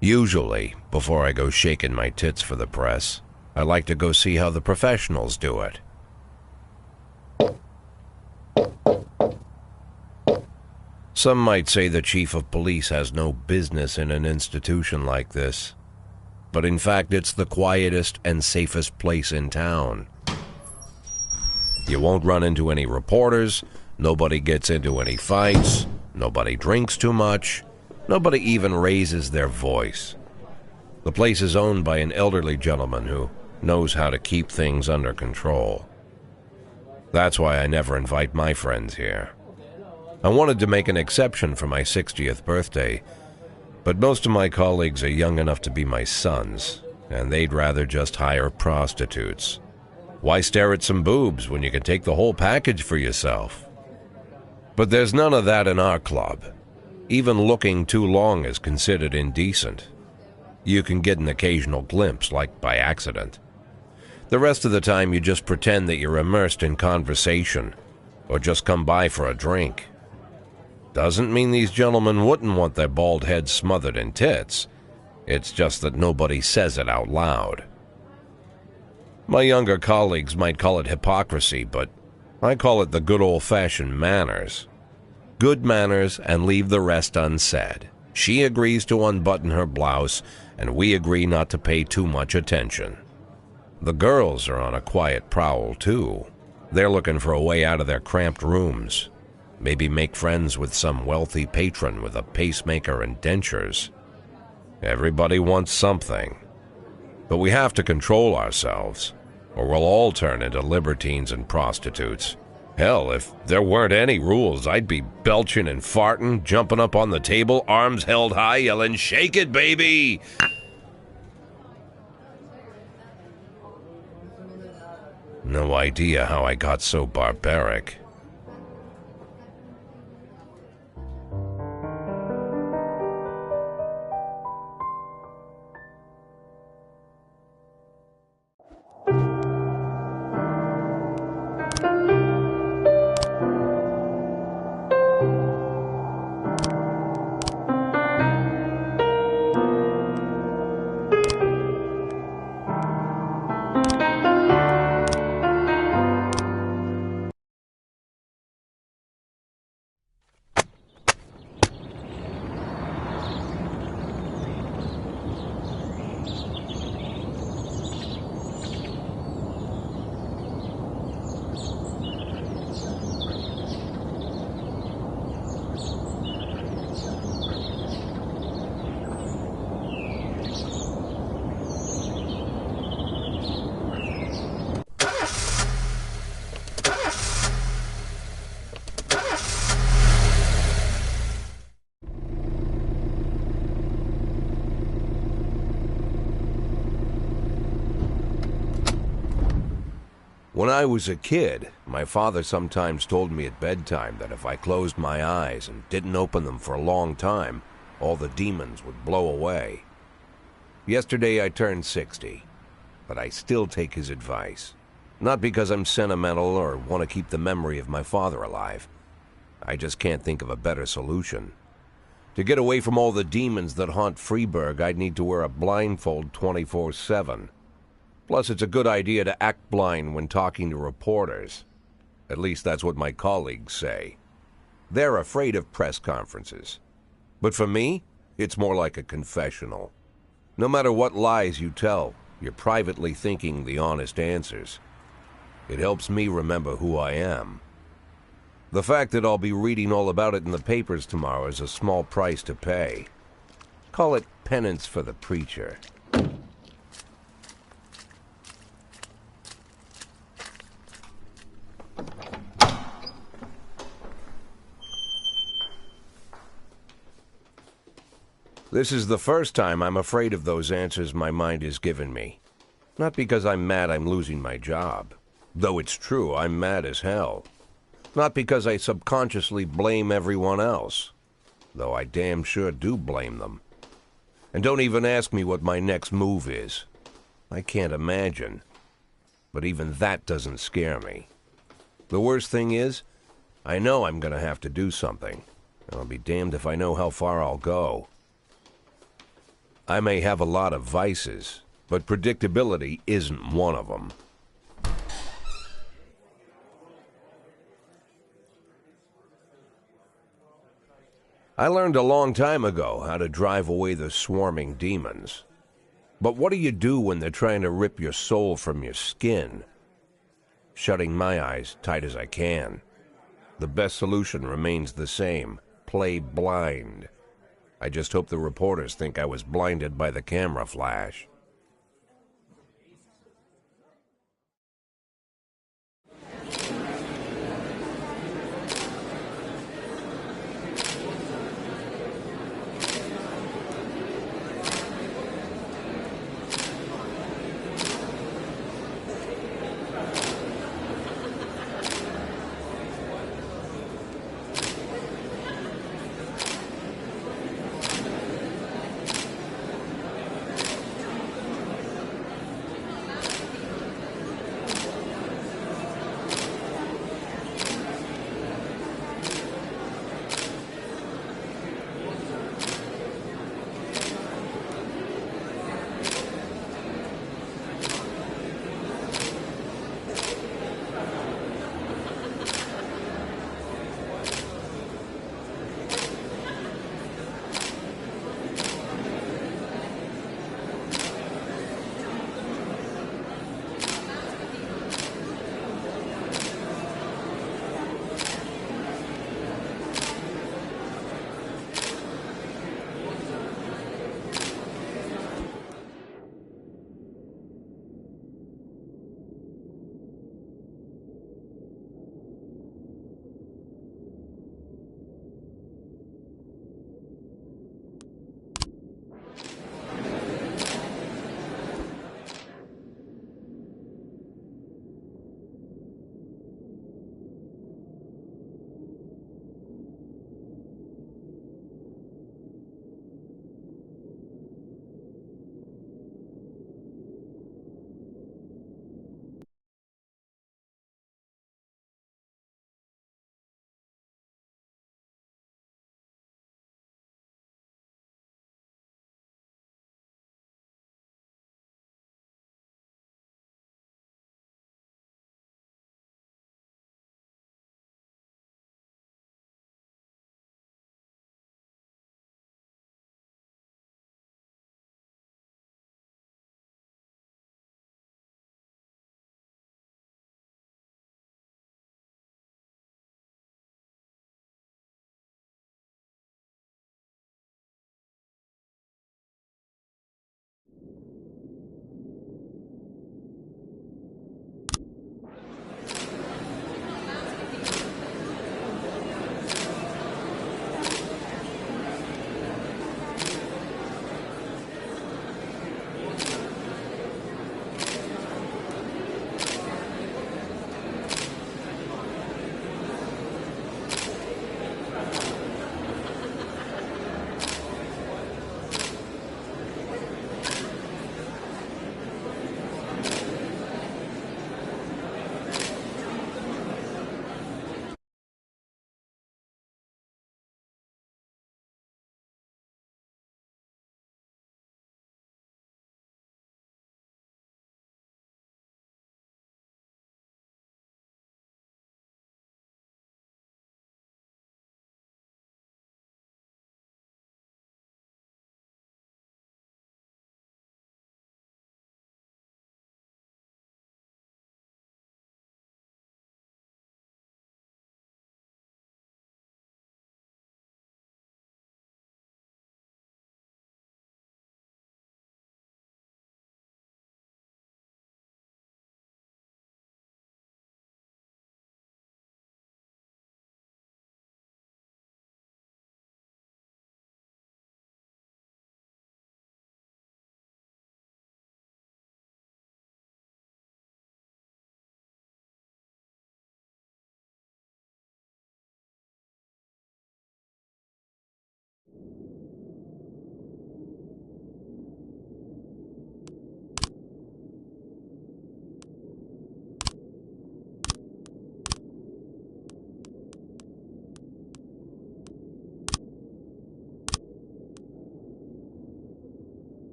Usually, before I go shaking my tits for the press, I like to go see how the professionals do it. Some might say the chief of police has no business in an institution like this, but in fact it's the quietest and safest place in town. You won't run into any reporters, nobody gets into any fights, nobody drinks too much, nobody even raises their voice. The place is owned by an elderly gentleman who knows how to keep things under control. That's why I never invite my friends here. I wanted to make an exception for my 60th birthday, but most of my colleagues are young enough to be my sons, and they'd rather just hire prostitutes. Why stare at some boobs when you can take the whole package for yourself? But there's none of that in our club. Even looking too long is considered indecent. You can get an occasional glimpse, like by accident. The rest of the time you just pretend that you're immersed in conversation, or just come by for a drink. Doesn't mean these gentlemen wouldn't want their bald heads smothered in tits. It's just that nobody says it out loud. My younger colleagues might call it hypocrisy, but I call it the good old-fashioned manners. Good manners and leave the rest unsaid. She agrees to unbutton her blouse, and we agree not to pay too much attention. The girls are on a quiet prowl, too. They're looking for a way out of their cramped rooms. Maybe make friends with some wealthy patron with a pacemaker and dentures. Everybody wants something. But we have to control ourselves, or we'll all turn into libertines and prostitutes. Hell, if there weren't any rules, I'd be belching and farting, jumping up on the table, arms held high, yelling, "Shake it, baby!" No idea how I got so barbaric. When I was a kid, my father sometimes told me at bedtime that if I closed my eyes and didn't open them for a long time, all the demons would blow away. Yesterday I turned 60, but I still take his advice. Not because I'm sentimental or want to keep the memory of my father alive. I just can't think of a better solution. To get away from all the demons that haunt Freeburg, I'd need to wear a blindfold 24/7. Plus, it's a good idea to act blind when talking to reporters. At least that's what my colleagues say. They're afraid of press conferences. But for me, it's more like a confessional. No matter what lies you tell, you're privately thinking the honest answers. It helps me remember who I am. The fact that I'll be reading all about it in the papers tomorrow is a small price to pay. Call it penance for the preacher. This is the first time I'm afraid of those answers my mind has given me. Not because I'm mad I'm losing my job. Though it's true, I'm mad as hell. Not because I subconsciously blame everyone else. Though I damn sure do blame them. And don't even ask me what my next move is. I can't imagine. But even that doesn't scare me. The worst thing is, I know I'm gonna have to do something. And I'll be damned if I know how far I'll go. I may have a lot of vices, but predictability isn't one of them. I learned a long time ago how to drive away the swarming demons. But what do you do when they're trying to rip your soul from your skin? Shutting my eyes tight as I can. The best solution remains the same: play blind. I just hope the reporters think I was blinded by the camera flash.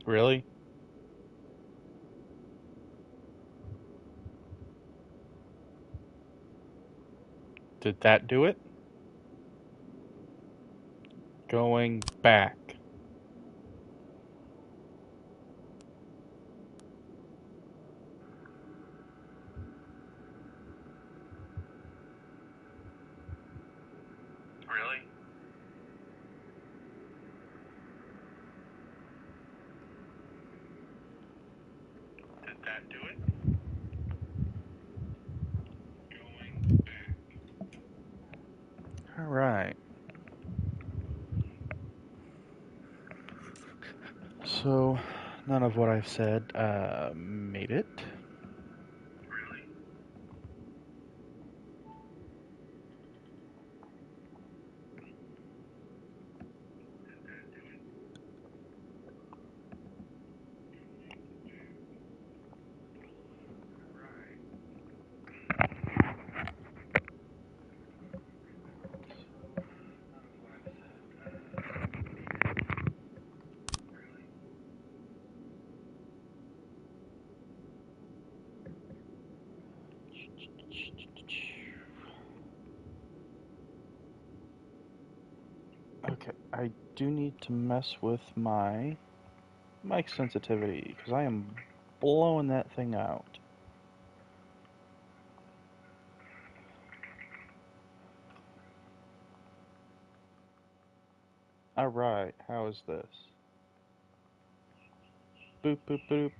Really? Did that do it? Going back. Really? Did that do it? Going back. Alright. So, none of what I've said made it. Really? Did that do it? Right. Okay, I do need to mess with my mic sensitivity because I am blowing that thing out. Alright, how is this? Boop, boop, boop.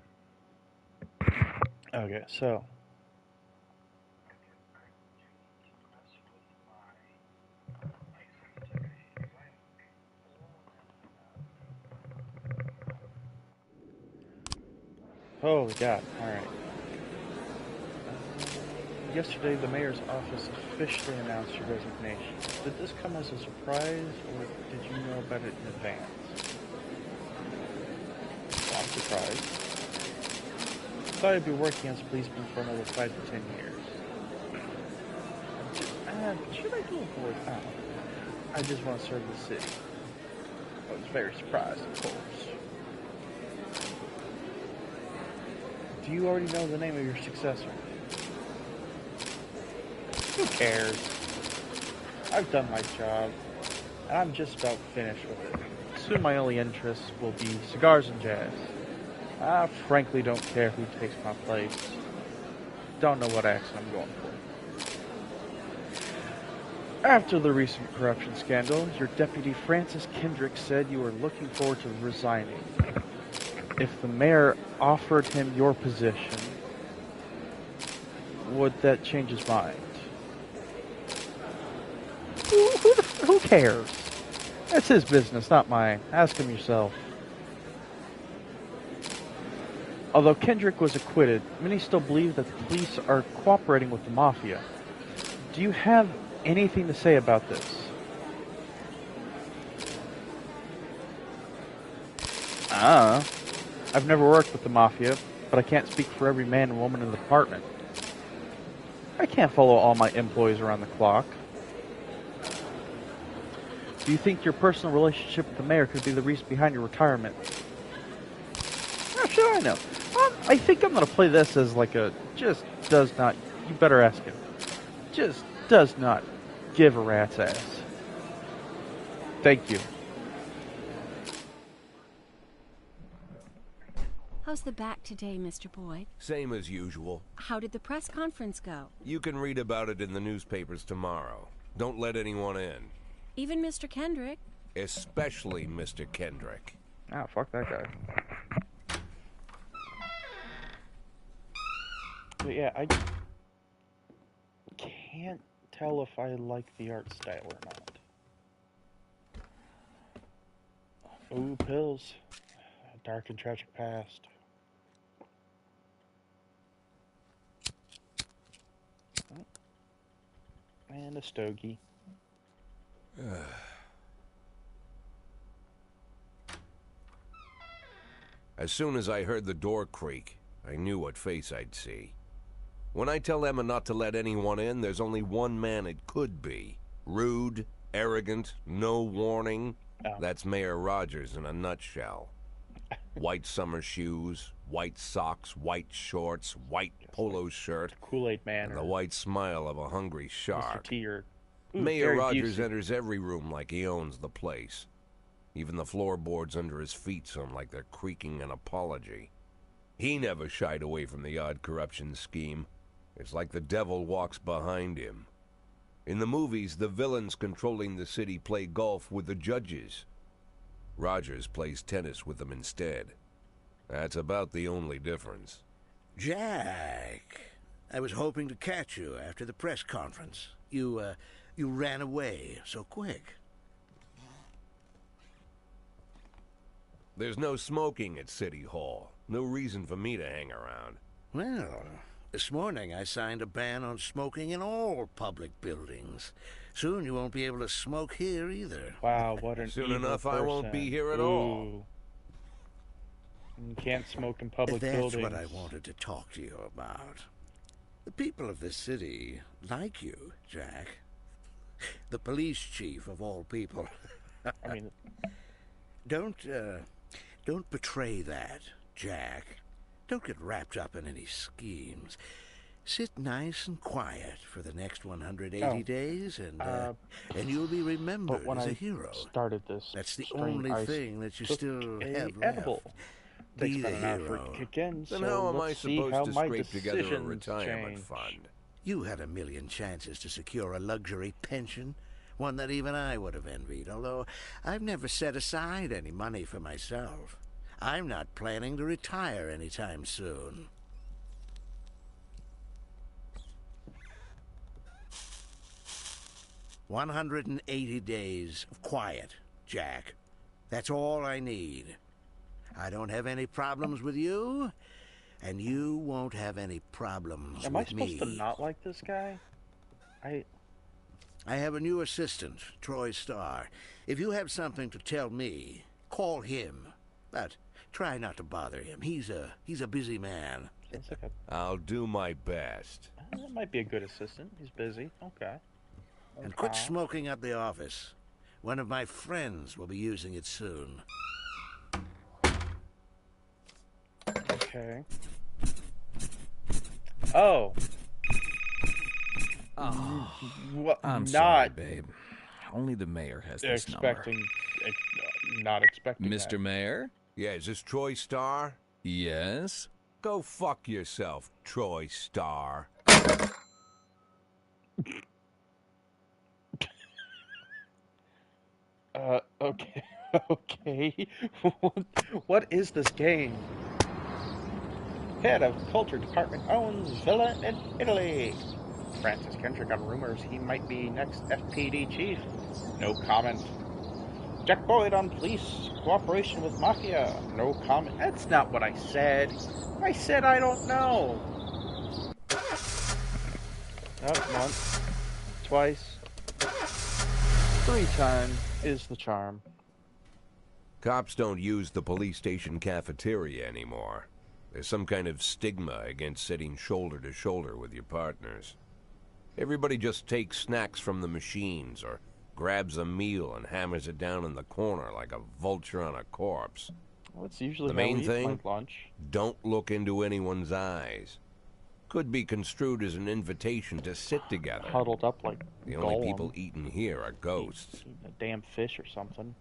Okay, so. Holy God, alright. Yesterday, the mayor's office officially announced your resignation. Did this come as a surprise, or did you know about it in advance? Well, I'm surprised. Thought I'd be working as a policeman for another 5 to 10 years. Should I go aboard? I just want to serve the city. I was very surprised, of course. Do you already know the name of your successor? Who cares? I've done my job, and I'm just about finished with it. Soon my only interests will be cigars and jazz. I frankly don't care who takes my place. Don't know what accent I'm going for. After the recent corruption scandal, your deputy Francis Kendrick said you were looking forward to resigning. If the mayor offered him your position, would that change his mind? Who cares? That's his business, not mine. Ask him yourself. Although Kendrick was acquitted, many still believe that the police are cooperating with the mafia. Do you have anything to say about this? I've never worked with the mafia, but I can't speak for every man and woman in the department. I can't follow all my employees around the clock. Do you think your personal relationship with the mayor could be the reason behind your retirement? How should I know? I think I'm going to play this as like a just does not, you better ask him, just does not give a rat's ass. Thank you. How's the back today, Mr. Boyd? Same as usual. How did the press conference go? You can read about it in the newspapers tomorrow. Don't let anyone in. Even Mr. Kendrick? Especially Mr. Kendrick. Ah, fuck that guy. But yeah, I can't tell if I like the art style or not. Ooh, pills. A dark and tragic past. Oh. And a stogie. As soon as I heard the door creak, I knew what face I'd see. When I tell Emma not to let anyone in, there's only one man it could be. Rude, arrogant, no warning. Oh. That's Mayor Rogers in a nutshell. White summer shoes, white socks, white shorts, white polo shirt, Kool-Aid Man and the or white smile of a hungry Mr. shark. T or Mayor Gary Rogers Busey. enters every room like he owns the place. Even the floorboards under his feet sound like they're creaking an apology. He never shied away from the odd corruption scheme. It's like the devil walks behind him. In the movies, the villains controlling the city play golf with the judges. Rogers plays tennis with them instead. That's about the only difference. Jack, I was hoping to catch you after the press conference. You ran away so quick. There's no smoking at City Hall. No reason for me to hang around. Well, this morning I signed a ban on smoking in all public buildings. Soon you won't be able to smoke here either. Wow, what an Soon evil enough, I won't person. be here at all. Ooh. You can't smoke in public That's buildings. what I wanted to talk to you about. The people of this city like you, Jack. The police chief of all people. I mean, Don't betray that, Jack. Don't get wrapped up in any schemes. Sit nice and quiet for the next 180 days, and you'll be remembered but when as a I hero. started this, That's the string, only I thing that you took still a have edible. left. Takes Be the about an hour for it hero. to kick in, Then so how am I let's see how supposed to my scrape together a decisions retirement change. fund? You had a million chances to secure a luxury pension, one that even I would have envied, although I've never set aside any money for myself. I'm not planning to retire anytime soon. "180 days of quiet, Jack. That's all I need. I don't have any problems with you, and you won't have any problems Am I with supposed me. to not like this guy? I have a new assistant, Troy Starr. If you have something to tell me, call him. But try not to bother him. He's a busy man. Sounds like I'll do my best. that might be a good assistant. He's busy. Okay. And quit Okay. smoking up the office. One of my friends will be using it soon. Okay. Oh. What? I'm not sorry, babe. Only the mayor has this expecting, not expecting number. Mr. that. Mayor? Yeah, is this Troy Starr? Yes? Go fuck yourself, Troy Starr. Okay. Okay. What is this game? Head of Culture Department owns villa in Italy. Francis Kendrick on rumors he might be next FPD chief. No comment. Jack Boyd on police cooperation with mafia. No comment. That's not what I said. I said I don't know. Once, twice, 3 times is the charm. Cops don't use the police station cafeteria anymore. There's some kind of stigma against sitting shoulder to shoulder with your partners. Everybody just takes snacks from the machines or grabs a meal and hammers it down in the corner like a vulture on a corpse. Well, it's usually The how main we eat thing? my lunch. Don't look into anyone's eyes. Could be construed as an invitation to sit together. Huddled up like The only Gollum. people eating here are ghosts. Eating a damn fish or something.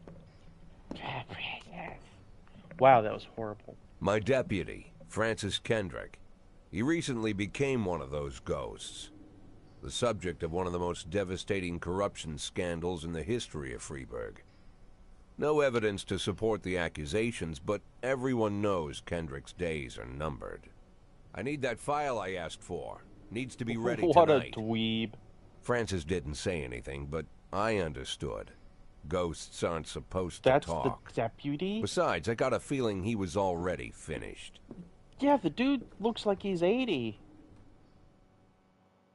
Wow, that was horrible. My deputy, Francis Kendrick. He recently became one of those ghosts. The subject of one of the most devastating corruption scandals in the history of Freeburg. No evidence to support the accusations, but everyone knows Kendrick's days are numbered. I need that file I asked for. Needs to be ready What tonight. a dweeb. Francis didn't say anything, but I understood. Ghosts aren't supposed That's to talk. the deputy? Besides, I got a feeling he was already finished. Yeah, the dude looks like he's 80.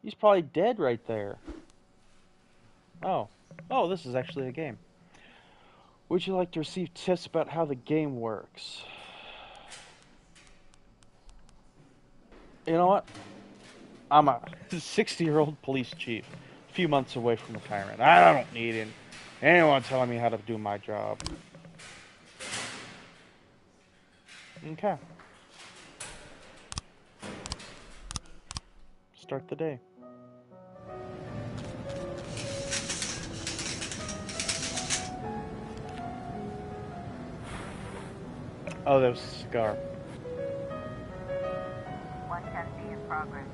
He's probably dead right there. Oh. Oh, this is actually a game. Would you like to receive tips about how the game works? You know what? I'm a 60-year-old police chief, a few months away from retirement. I don't need anyone telling me how to do my job. Okay. Start the day. Oh, that was a cigar. 110B in progress.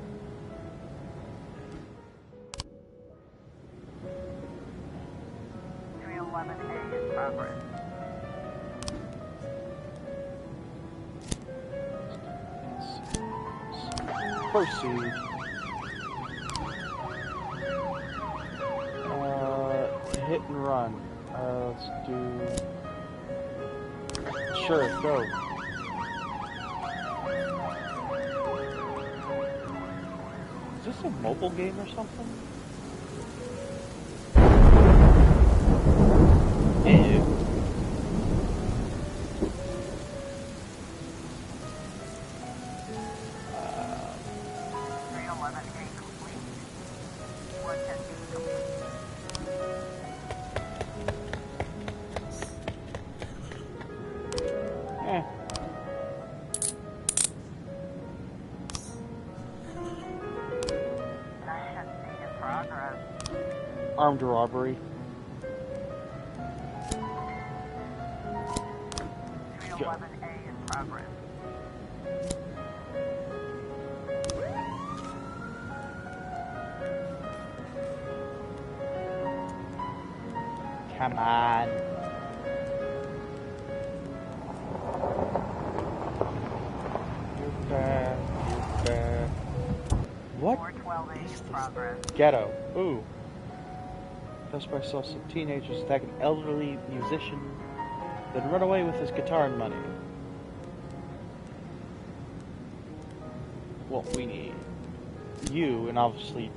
311A in progress. Proceed. Hit and run. Let's do. Sure, go. Is this a mobile game or something? Ew. 311A complete. 110B complete. Eh. In progress. Armed robbery. 311A in progress. Come on. You're bad. You're bad. What 412A is in this? progress. Ghetto. Ooh. Best Buy saw some teenagers attack an elderly musician, then run away with his guitar and money. What we need. You, and obviously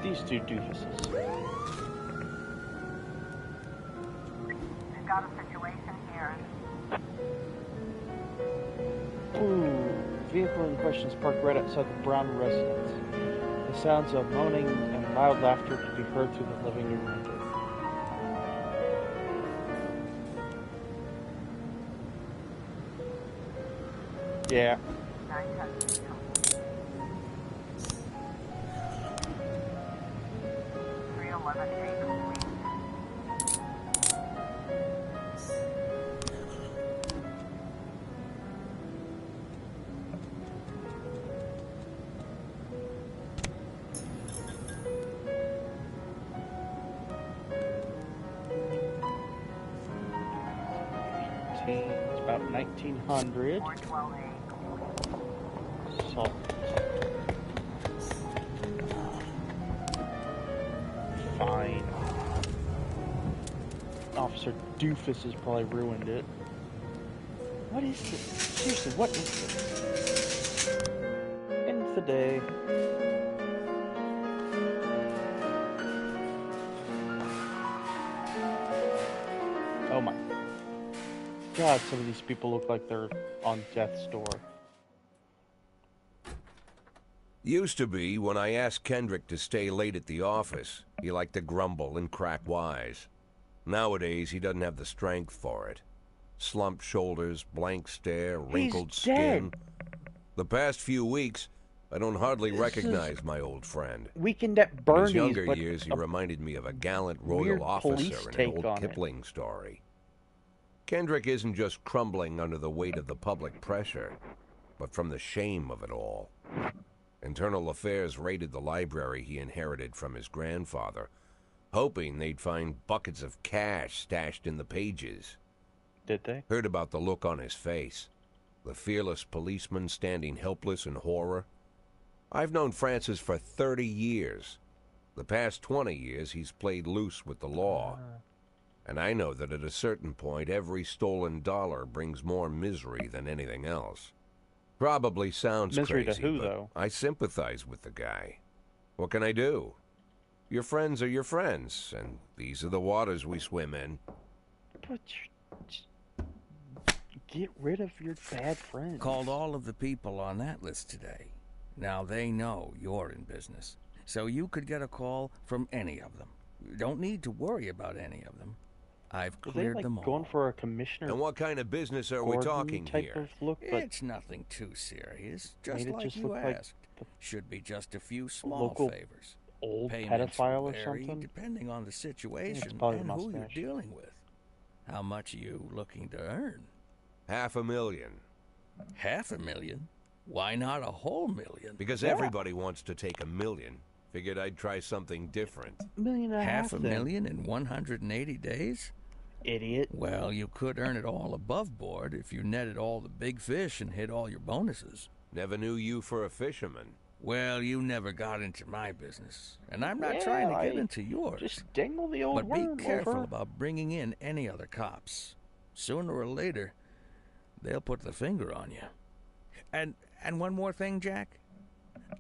these two doofuses. We've got a situation here. Ooh. Vehicle in question is parked right outside the Brown residence. The sounds of moaning and loud laughter could be heard through the living room window. Yeah. 910B complete. 311A complete. It's about 1900. 412A Salt. Fine. Officer Doofus has probably ruined it. What is this? Seriously, what is this? End of the day. Oh my God, some of these people look like they're on death's door. Used to be when I asked Kendrick to stay late at the office, he liked to grumble and crack wise. Nowadays, he doesn't have the strength for it. Slumped shoulders, blank stare, wrinkled skin. dead. The past few weeks, I don't hardly recognize my old friend. Weekend at In his Bernie's, younger but years, he a reminded me of a gallant weird royal police officer in take an old on it. Kipling story. Kendrick isn't just crumbling under the weight of the public pressure, but from the shame of it all. Internal Affairs raided the library he inherited from his grandfather, hoping they'd find buckets of cash stashed in the pages. Did they? Heard about the look on his face, the fearless policeman standing helpless in horror. I've known Francis for 30 years. The past 20 years, he's played loose with the law. And I know that at a certain point, every stolen dollar brings more misery than anything else. Probably sounds Misery crazy, to who, but though? I sympathize with the guy. What can I do? Your friends are your friends, and these are the waters we swim in. But get rid of your bad friends. Called all of the people on that list today. Now they know you're in business, so you could get a call from any of them. You don't need to worry about any of them. I've Were they cleared like them all. going for a commissioner And what kind of business are we Gordon talking type here? of look? But It's nothing too serious, just made it like just you look like asked. the Should be just a few small local favors. old Payments pedophile will or vary something. depending on the situation probably the and who you're mustache. dealing with. How much are you looking to earn? $500,000. $500,000? Why not a whole million? Because Yeah. everybody wants to take $1 million. Figured I'd try something different. $1.5 million. Half a million in 180 days? Idiot. Well, you could earn it all above board if you netted all the big fish and hit all your bonuses. Never knew you for a fisherman. Well, you never got into my business, and I'm not trying to get into yours. Just dangle the old But be worm careful over. about bringing in any other cops. Sooner or later, they'll put the finger on you. And one more thing, Jack.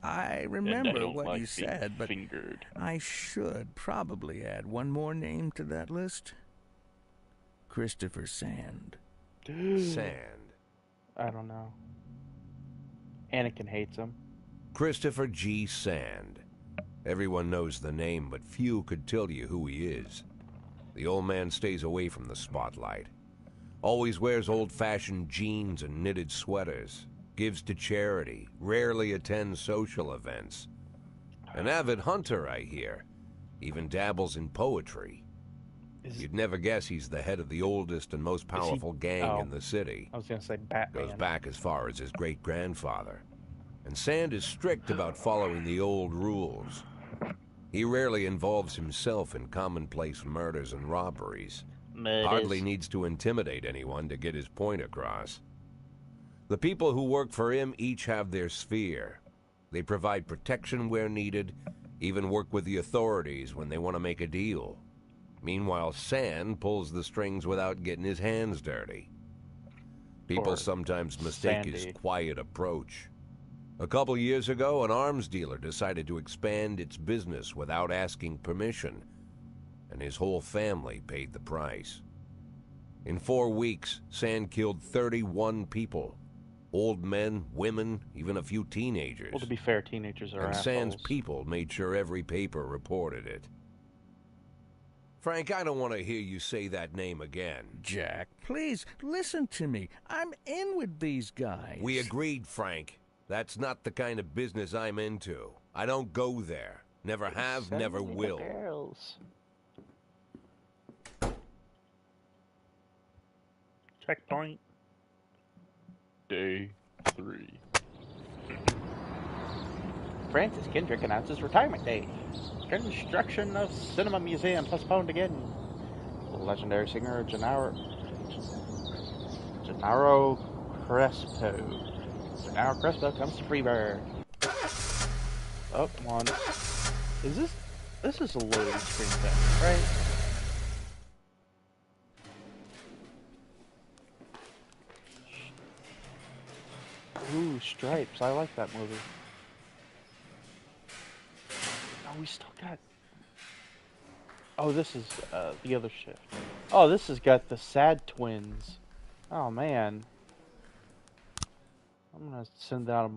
I remember what you said, but fingered. I should probably add one more name to that list. Christopher Sand. Sand. I don't know. Anakin hates him. Christopher G. Sand. Everyone knows the name, but few could tell you who he is. The old man stays away from the spotlight. Always wears old-fashioned jeans and knitted sweaters. Gives to charity. Rarely attends social events. An avid hunter, I hear. Even dabbles in poetry. You'd never guess he's the head of the oldest and most powerful gang in the city. I was gonna say Batman. Goes back as far as his great-grandfather. And Sand is strict about following the old rules. He rarely involves himself in commonplace murders and robberies. Hardly needs to intimidate anyone to get his point across. The people who work for him each have their sphere. They provide protection where needed, even work with the authorities when they want to make a deal. Meanwhile, Sand pulls the strings without getting his hands dirty. People Or sometimes mistake his Sandy. quiet approach. A couple years ago, an arms dealer decided to expand its business without asking permission, and his whole family paid the price. In 4 weeks, Sand killed 31 people. Old men, women, even a few teenagers. Well, to be fair, teenagers are And Sand's assholes. people made sure every paper reported it. Frank, I don't want to hear you say that name again. Jack, please, listen to me. I'm in with these guys. We agreed, Frank. That's not the kind of business I'm into. I don't go there. Never have, Send never me the will. girls. Checkpoint. Day 3. Francis Kendrick announces retirement day. Construction of Cinema Museum postponed again. Legendary singer Gennaro Crespo. Gennaro Crespo comes to Freebird. Oh, come on. Is this... This is a loading screen thing, right? Ooh, Stripes. I like that movie. Oh, we still got... Oh, this is the other shift. Oh, this has got the Sad Twins. Oh, man. I'm gonna send that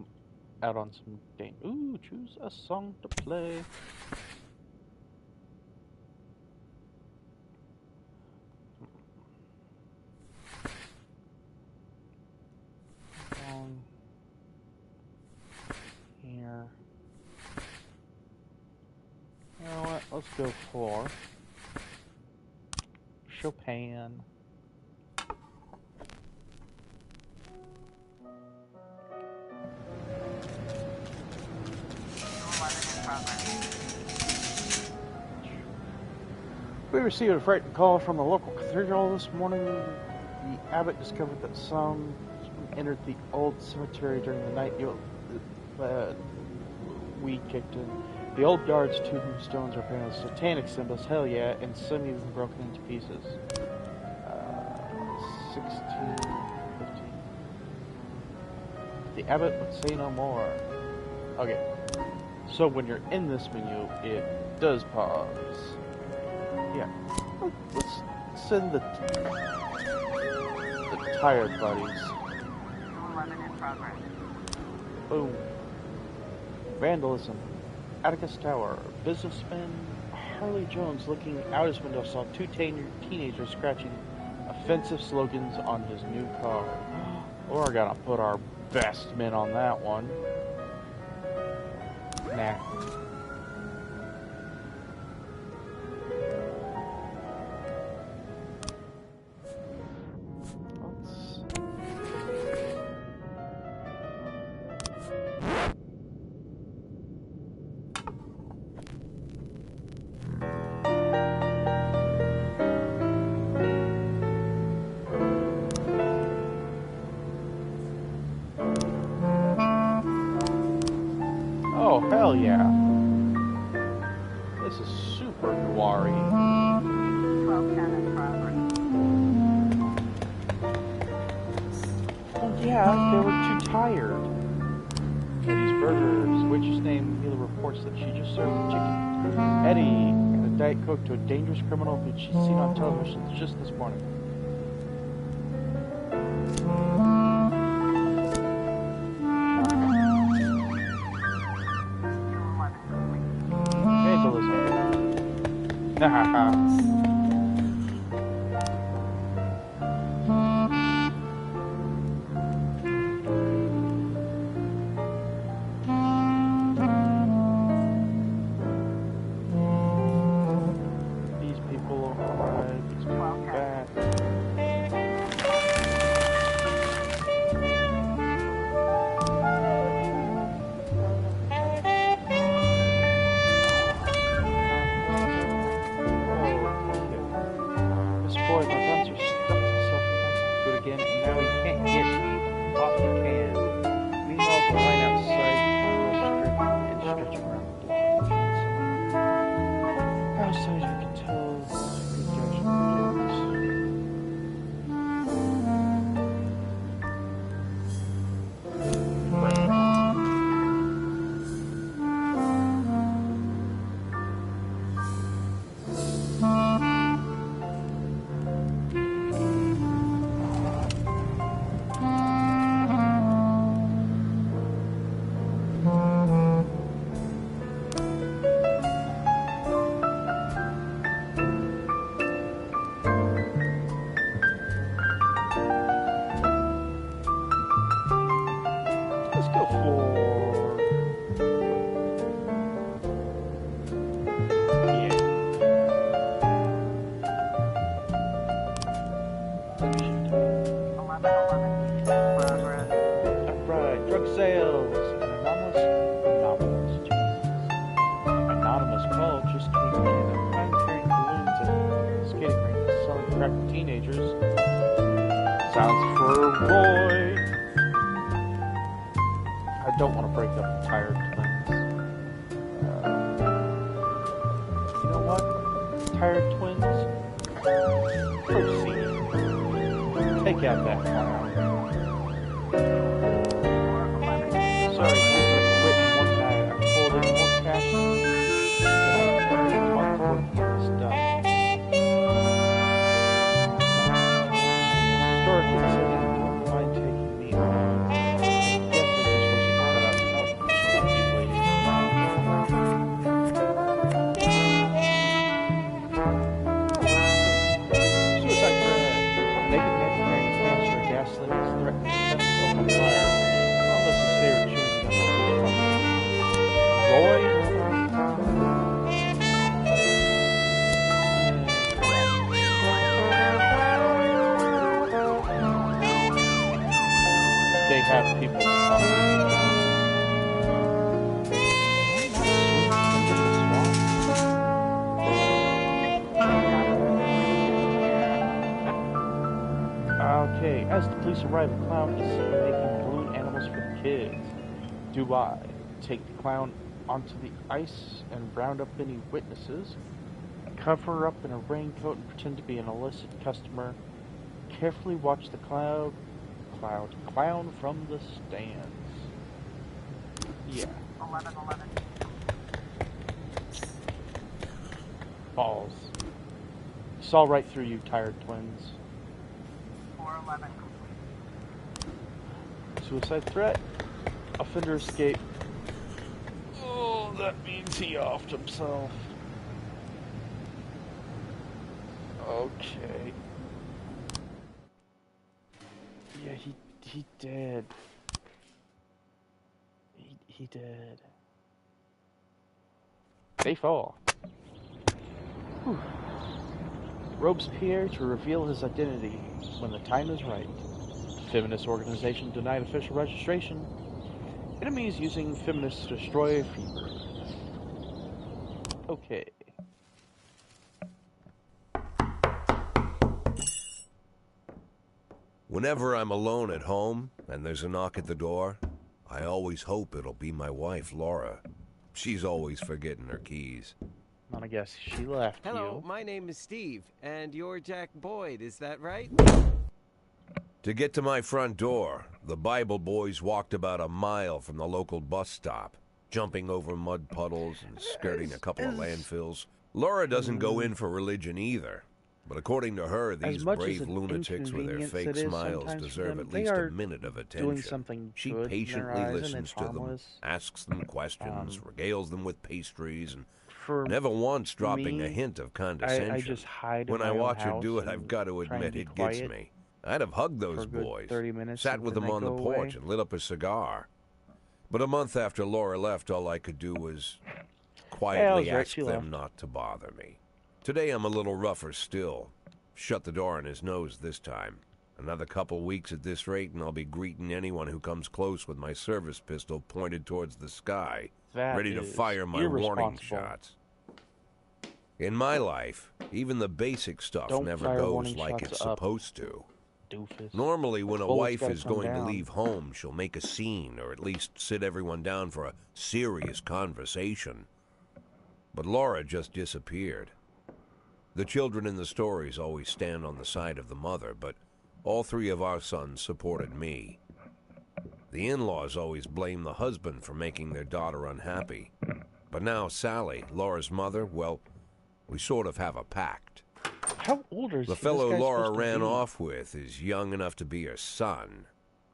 out on some game. Ooh, choose a song to play. Here. You know what? Let's go for Chopin. We received a frightened call from the local cathedral this morning. The abbot discovered that some entered the old cemetery during the night. We kicked in. The old guard's tombstones are apparently satanic symbols, hell yeah, and some even broken into pieces. 16, 15. The abbot would say no more. Okay, so when you're in this menu, it does pause. Yeah, let's send the tired buddies. 211 in progress. Boom. Vandalism. Atticus Tower. Businessmen Harley Jones, looking out his window, saw two teenagers scratching offensive slogans on his new car. We're gonna put our best men on that one. Nah. Oh, hell yeah. This is super noir-y. 1210 in progress. Oh yeah, they were too tired. Eddie's Burgers. Waitress named Mila reports that she just served chicken. Eddie and a Diet Coke to a dangerous criminal who she's seen on television just this morning. These people are these people back. This boy, my bouncer stuffed himself in food again, and now he can't get off the can. Meanwhile, the line outside the register and stretching around the block. Outside, you can tell the let's go for yeah. 1111 in progress. Alright, drug sales. Anonymous call just came in. I'm carrying balloons at the skating rink selling crap to teenagers. Sounds for Roy. I don't want to break up the tired twins. You know what? Tired twins? Proceed. Take out that clown. Sorry, just quit one night. I pulled in more cash than I earned in a month working at this stuff. Historically, so they wouldn't mind taking me on. I guess I just wasn't cut out. Oh, she could be waiting. Suicide threat. Naked man carrying cancer or gasoline is threatening to set himself on fire. Unless his favorite chewing gum is Roy? They have people to talk to. Okay, as the police arrive, the clown is seen making balloon animals for the kids. Do I take the clown onto the ice and round up any witnesses, cover her up in a raincoat and pretend to be an illicit customer, carefully watch the clown from the stands? Yeah. 1111. Balls. Saw right through you, tired twins. 411 complete. Suicide threat. Offender escape. Oh, that means he offed himself. Okay. Yeah, he did. He did. They fall. Whew. Robespierre to reveal his identity when the time is right. Feminist organization denied official registration. Enemies using feminists to destroy fever. Okay. Whenever I'm alone at home and there's a knock at the door, I always hope it'll be my wife, Laura. She's always forgetting her keys. I'm gonna guess she left Hello, you. my name is Steve, and you're Jack Boyd, is that right? To get to my front door, the Bible boys walked about a mile from the local bus stop, jumping over mud puddles and skirting a couple of landfills. Laura doesn't go in for religion either, but according to her, these much as brave an lunatics with their inconvenience fake it is smiles sometimes for deserve them, at they least a are minute of doing attention. something She good in their patiently eyes, and listens it's to them, harmless. asks them questions, regales them with pastries, and For never once dropping me, a hint of condescension. I just hide in When my I own watch her house do it, I've and got to try and admit be it gets quiet me. I'd have hugged for a those good boys, 30 minutes, sat and with then them they on the go porch away. and lit up a cigar. But a month after Laura left, all I could do was quietly right, ask she them left. not to bother me. Today I'm a little rougher still. Shut the door on his nose this time. Another couple weeks at this rate and I'll be greeting anyone who comes close with my service pistol pointed towards the sky, That ready to is fire my warning irresponsible. shots. In my life, even the basic stuff Don't never fire goes warning like shots it's up. supposed to. Doofus. Normally, when a Bullets wife gotta is come going to down. leave home, she'll make a scene or at least sit everyone down for a serious conversation. But Laura just disappeared. The children in the stories always stand on the side of the mother, but all three of our sons supported me. The in-laws always blame the husband for making their daughter unhappy. But now Sally, Laura's mother, well, we sort of have a pact. How old is The this fellow guy Laura supposed to ran be? off with is young enough to be her son.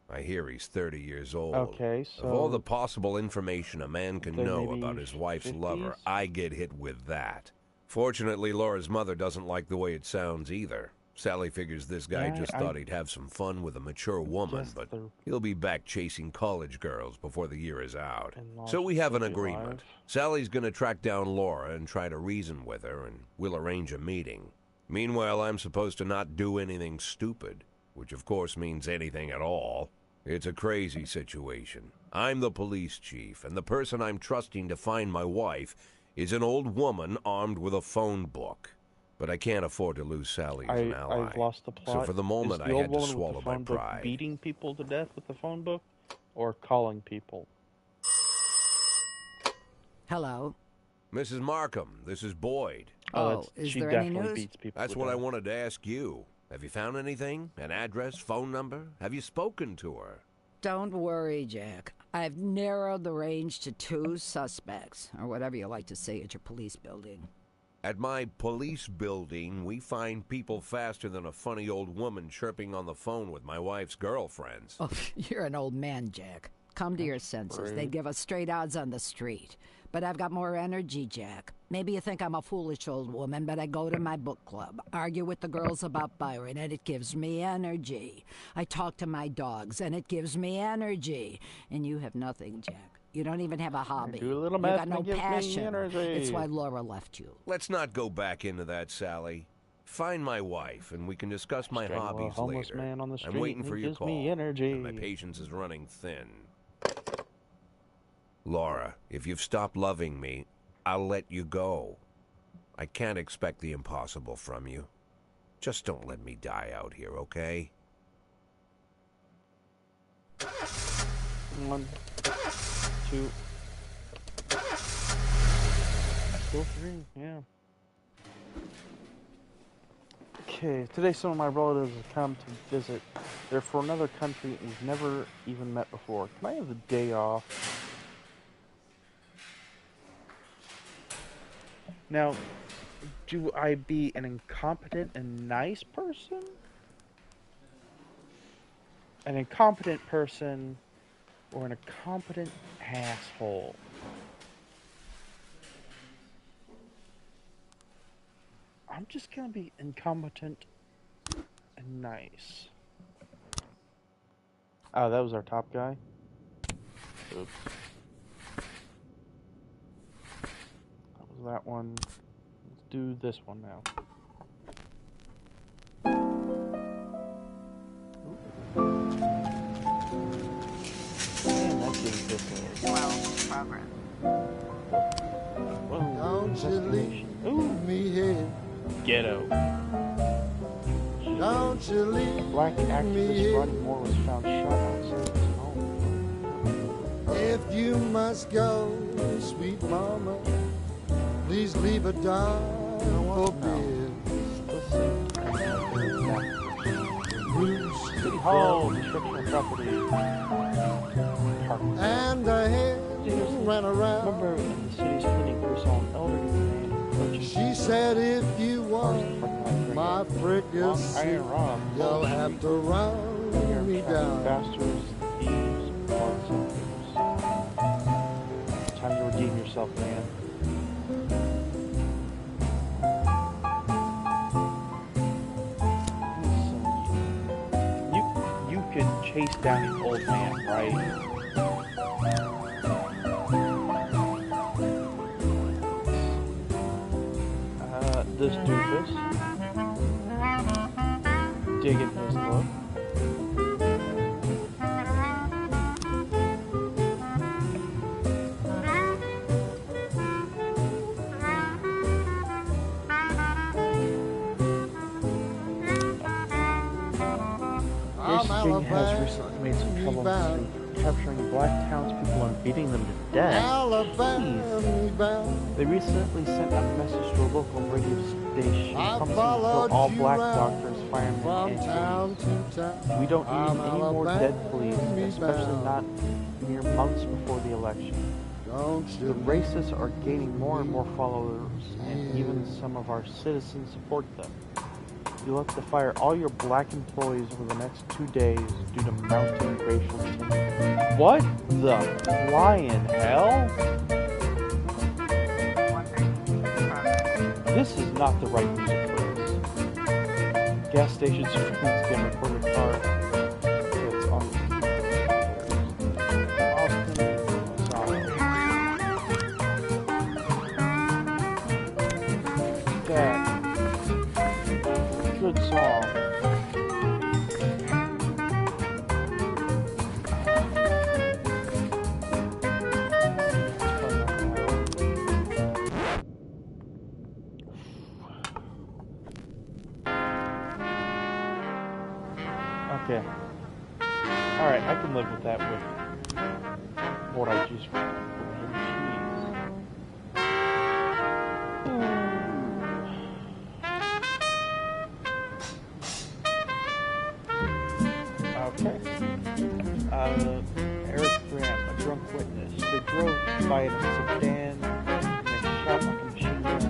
I hear he's 30 years old. Okay, so Of all the possible information a man can they're know maybe about his wife's 50s? lover, I get hit with that. Fortunately, Laura's mother doesn't like the way it sounds either. Sally figures this guy Yeah, just I thought he'd have some fun with a mature woman, guess but they're he'll be back chasing college girls before the year is out. in-laws So we have an should be agreement. alive. Sally's going to track down Laura and try to reason with her, and we'll arrange a meeting. Meanwhile, I'm supposed to not do anything stupid, which of course means anything at all. It's a crazy situation. I'm the police chief, and the person I'm trusting to find my wife is an old woman armed with a phone book. But I can't afford to lose Sally as an ally. I've lost the plot. So for the moment, Is I the old had to woman with swallow the my phone book pride. beating people to death with the phone book, or calling people? Hello. Mrs. Markham, this is Boyd. Oh, that's, is she there any definitely news? beats people That's to what I death. wanted to ask you. Have you found anything? An address, phone number? Have you spoken to her? Don't worry, Jack. I've narrowed the range to 2 suspects, or whatever you like to say at your police building. At my police building, we find people faster than a funny old woman chirping on the phone with my wife's girlfriends. Oh, you're an old man, Jack. Come to your senses. rude. They'd give us straight odds on the street. But I've got more energy, Jack. Maybe you think I'm a foolish old woman, but I go to my book club, argue with the girls about Byron, and it gives me energy. I talk to my dogs, and it gives me energy. And you have nothing, Jack. You don't even have a hobby. do a little You math got and no it gives me passion. energy. It's why Laura left you. Let's not go back into that, Sally. Find my wife, and we can discuss my Strangle a hobbies homeless later. man on the I'm street waiting and for he your gives call. me energy. And my patience is running thin. Laura, if you've stopped loving me, I'll let you go. I can't expect the impossible from you. Just don't let me die out here, okay? 1, 2, still 3, yeah. Okay, today some of my relatives have come to visit. They're from another country and we've never even met before. Can I have the day off? Now, do I be an incompetent and nice person? An incompetent person or an incompetent asshole? I'm just gonna be incompetent and nice. Oh, that was our top guy? Oops. That was that one. Let's do this one now. Man, that didn't fit there. Well, progress. Whoa, Don't you leave me here. Ghetto. Don't you leave Black me activist here. Roddy Moore was found shot outside his home. If you must go, sweet mama, please leave a dime for bills. City Hall, destruction of property. And the hens ran around. Remember in the city's cleaning crew saw an elderly man approaching. She said, if you want my fricassee, Iron Rob, you'll have to run me down. bastards, thieves, bloodsuckers. Time to redeem yourself, man. You could chase down an old man, right? This doofus digging his look. Gracie King has recently made some trouble in the street, capturing black townspeople and beating them to death. Jeez. They recently sent a message to a local radio station promising to kill all black doctors, firemen, and police. We don't need any more dead police, especially not mere months before the election. The racists are gaining more and more followers, and even some of our citizens support them. You'll have to fire all your black employees over the next 2 days due to mounting racial tension. What the flying hell? This is not the right music for this. Gas station surveillance can record a car that's on Austin, sorry. That good song. Okay. Alright, I can live with that with what I just cheese. Okay. Eric Graham, a drunk witness. They drove by in a sedan and they shot like a machine gun.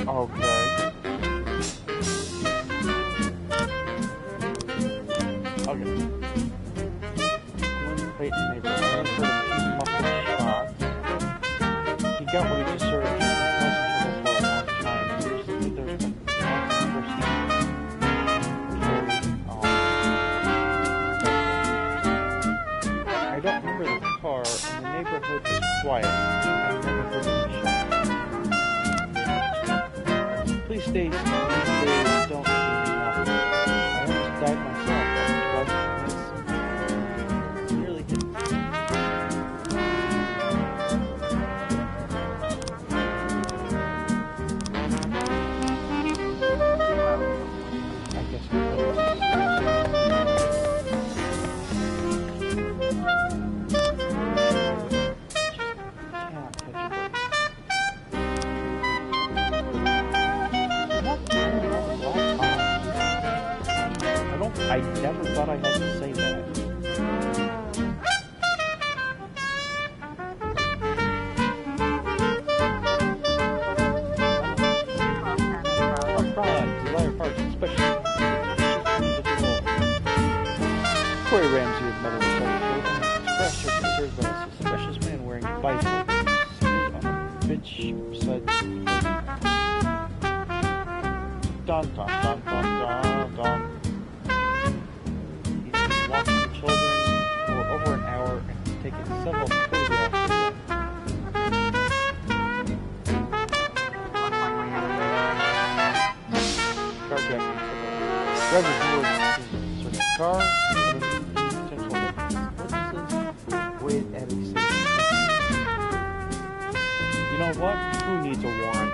Okay. Okay. Glenn Clayton neighborhood heard a few muffled shots. He got what he deserved. He was in trouble for a long time. Recently, there's been controversy. I don't remember the car, and the neighborhood was quiet. I never heard any shots. Please stay. Please don't shoot me now. I almost died myself. It's nearly hit me. I guess we could. Cannot catch a break. I never thought I had to say that. Desire parts, especially Corey Ramsey of Metal expressed her concerns about a suspicious man wearing bicycle seated on a bench beside the Dun dun dun dun dun dun. He's been watching the children for over an hour and has taken several photographs of them. Carjacking. Driver George is searching the car and potential witnesses wait at a safety. You know what? Who needs a warrant?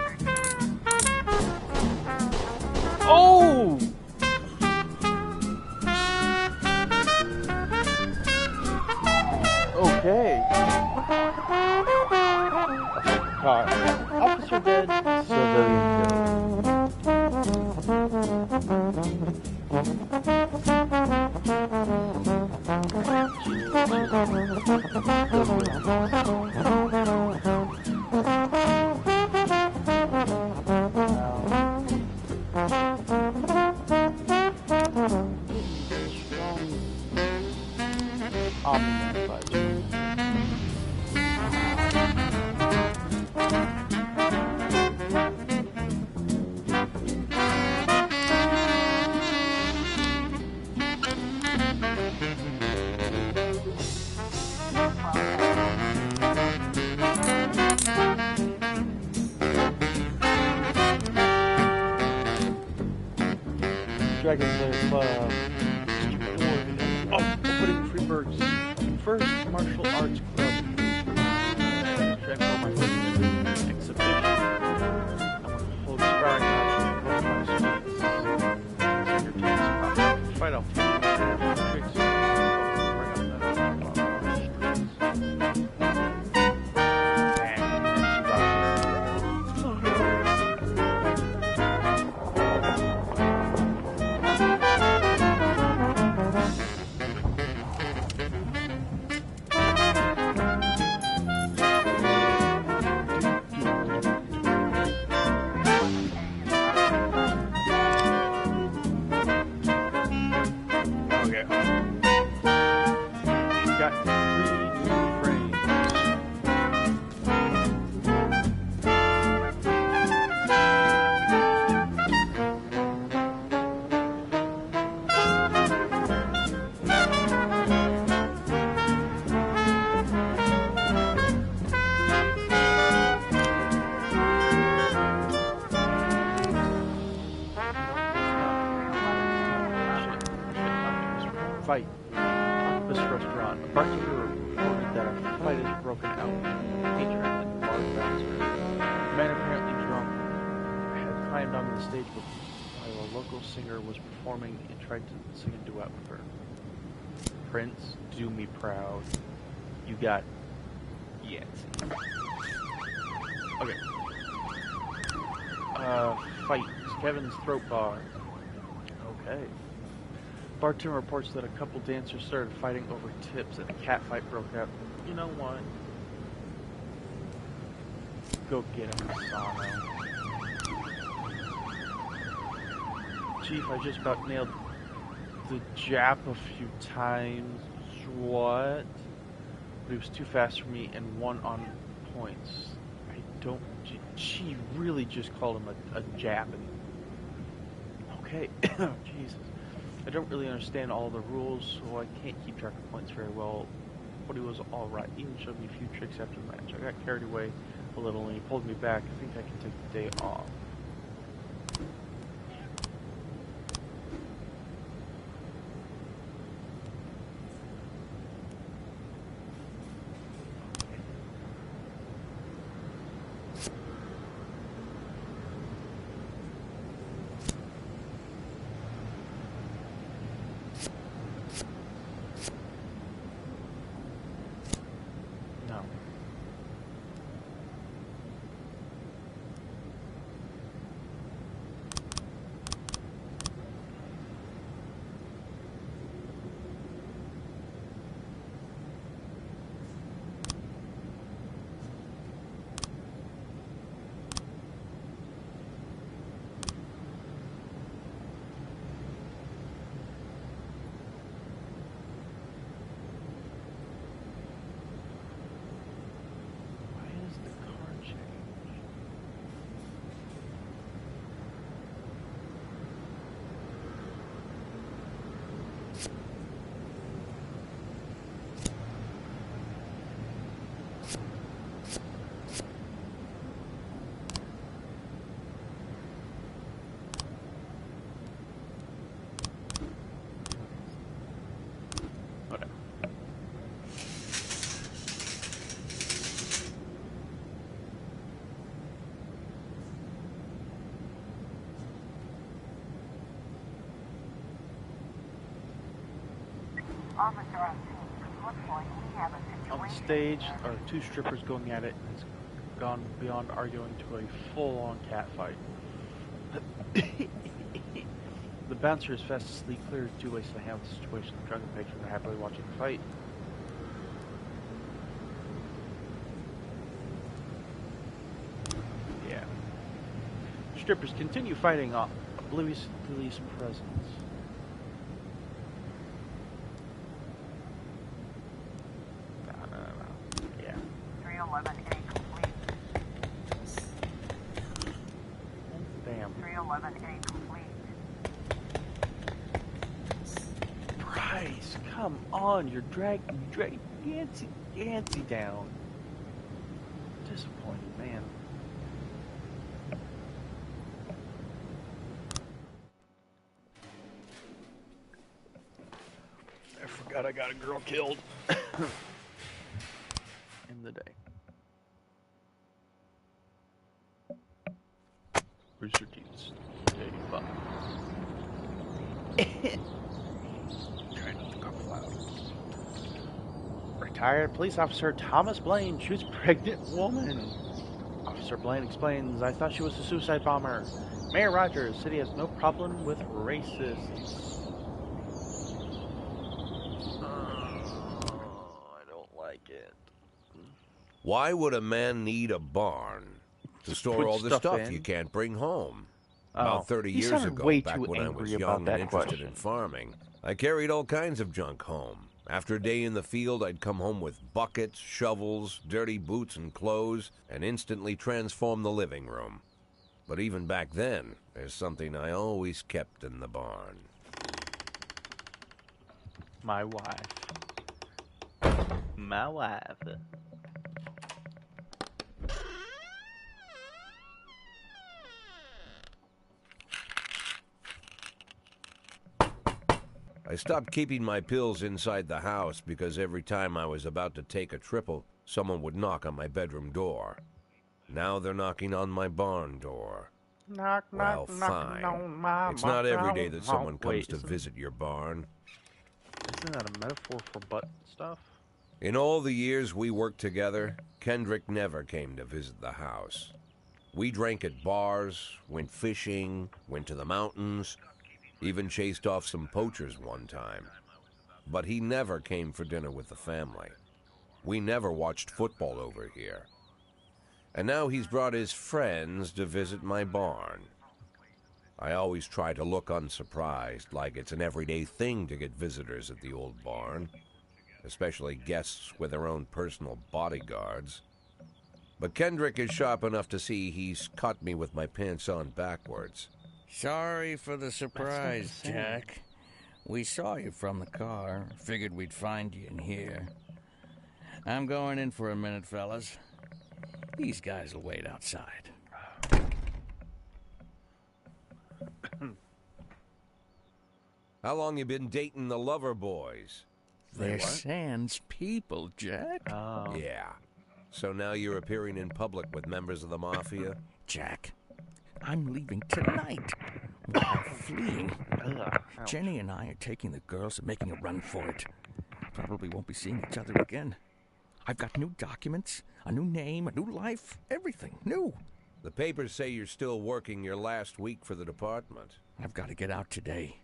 Oh! Okay. Car. Officer dead, civilian Dragon's Lair Club. Opening Freeburg's first martial arts club. Dragon Ball exhibition. I want to hold sparring matches with my students. Senior teams fight off tricks. Fight. This restaurant. A bartender reported that a fight has broken out. Patron and bar bouncer. The man apparently drunk had climbed onto the stage while a local singer was performing and tried to sing a duet with her. Prince, do me proud. You got yes. Okay. Fight. Kevin's throat bar. Okay. Bartender reports that a couple dancers started fighting over tips and a cat fight broke out. You know what? Go get him, Sano. Chief, I just about nailed the Jap a few times. What? But he was too fast for me and won on points. I don't... She really just called him a Jap. Okay. Jesus. I don't really understand all the rules, so I can't keep track of points very well. But he was alright. He even showed me a few tricks after the match. I got carried away a little and he pulled me back. I think I can take the day off. Officer on scene. Looks like we have a On situation. stage are two strippers going at it, and it's gone beyond arguing to a full-on cat fight. The bouncer is fast asleep, clear two ways to handle the situation. The drunken patrons are happily watching the fight. Yeah. Strippers continue fighting off oblivious to police presence. Yeah. 311A complete. Damn. 311A complete. Bryce, come on, you're dragging Yancy down. Disappointed, man. I forgot I got a girl killed in the day. Rooster Teeth's day 5. Try not to cough loud. Retired police officer Thomas Blaine shoots pregnant woman. Officer Blaine explains, I thought she was a suicide bomber. Mayor Rogers, city has no problem with racists. I don't like it. Why would a man need a barn to store Put all the stuff stuff in. you can't bring home? Oh, About 30 he years sounded ago, way back too when I was angry about young that and interested question. in farming, I carried all kinds of junk home. After a day in the field, I'd come home with buckets, shovels, dirty boots and clothes, and instantly transform the living room. But even back then, there's something I always kept in the barn. My wife. My wife. I stopped keeping my pills inside the house because every time I was about to take a triple, someone would knock on my bedroom door. Now they're knocking on my barn door. Knock, Well, knock, fine. knocking on my It's not every day barn. that someone comes Wait, to isn't- visit your barn. Isn't that a metaphor for butt stuff? In all the years we worked together, Kendrick never came to visit the house. We drank at bars, went fishing, went to the mountains, even chased off some poachers one time. But he never came for dinner with the family. We never watched football over here. And now he's brought his friends to visit my barn. I always try to look unsurprised, like it's an everyday thing to get visitors at the old barn, especially guests with their own personal bodyguards. But Kendrick is sharp enough to see he's caught me with my pants on backwards. Sorry for the surprise, same. Jack. We saw you from the car. Figured we'd find you in here. I'm going in for a minute, fellas. These guys will wait outside. How long you been dating the lover boys? They're Sans people, Jack. Oh. Yeah. So now you're appearing in public with members of the mafia? Jack, I'm leaving tonight. We're fleeing. Ugh, ouch. Jenny and I are taking the girls and making a run for it. Probably won't be seeing each other again. I've got new documents, a new name, a new life, everything new. The papers say you're still working your last week for the department. I've got to get out today.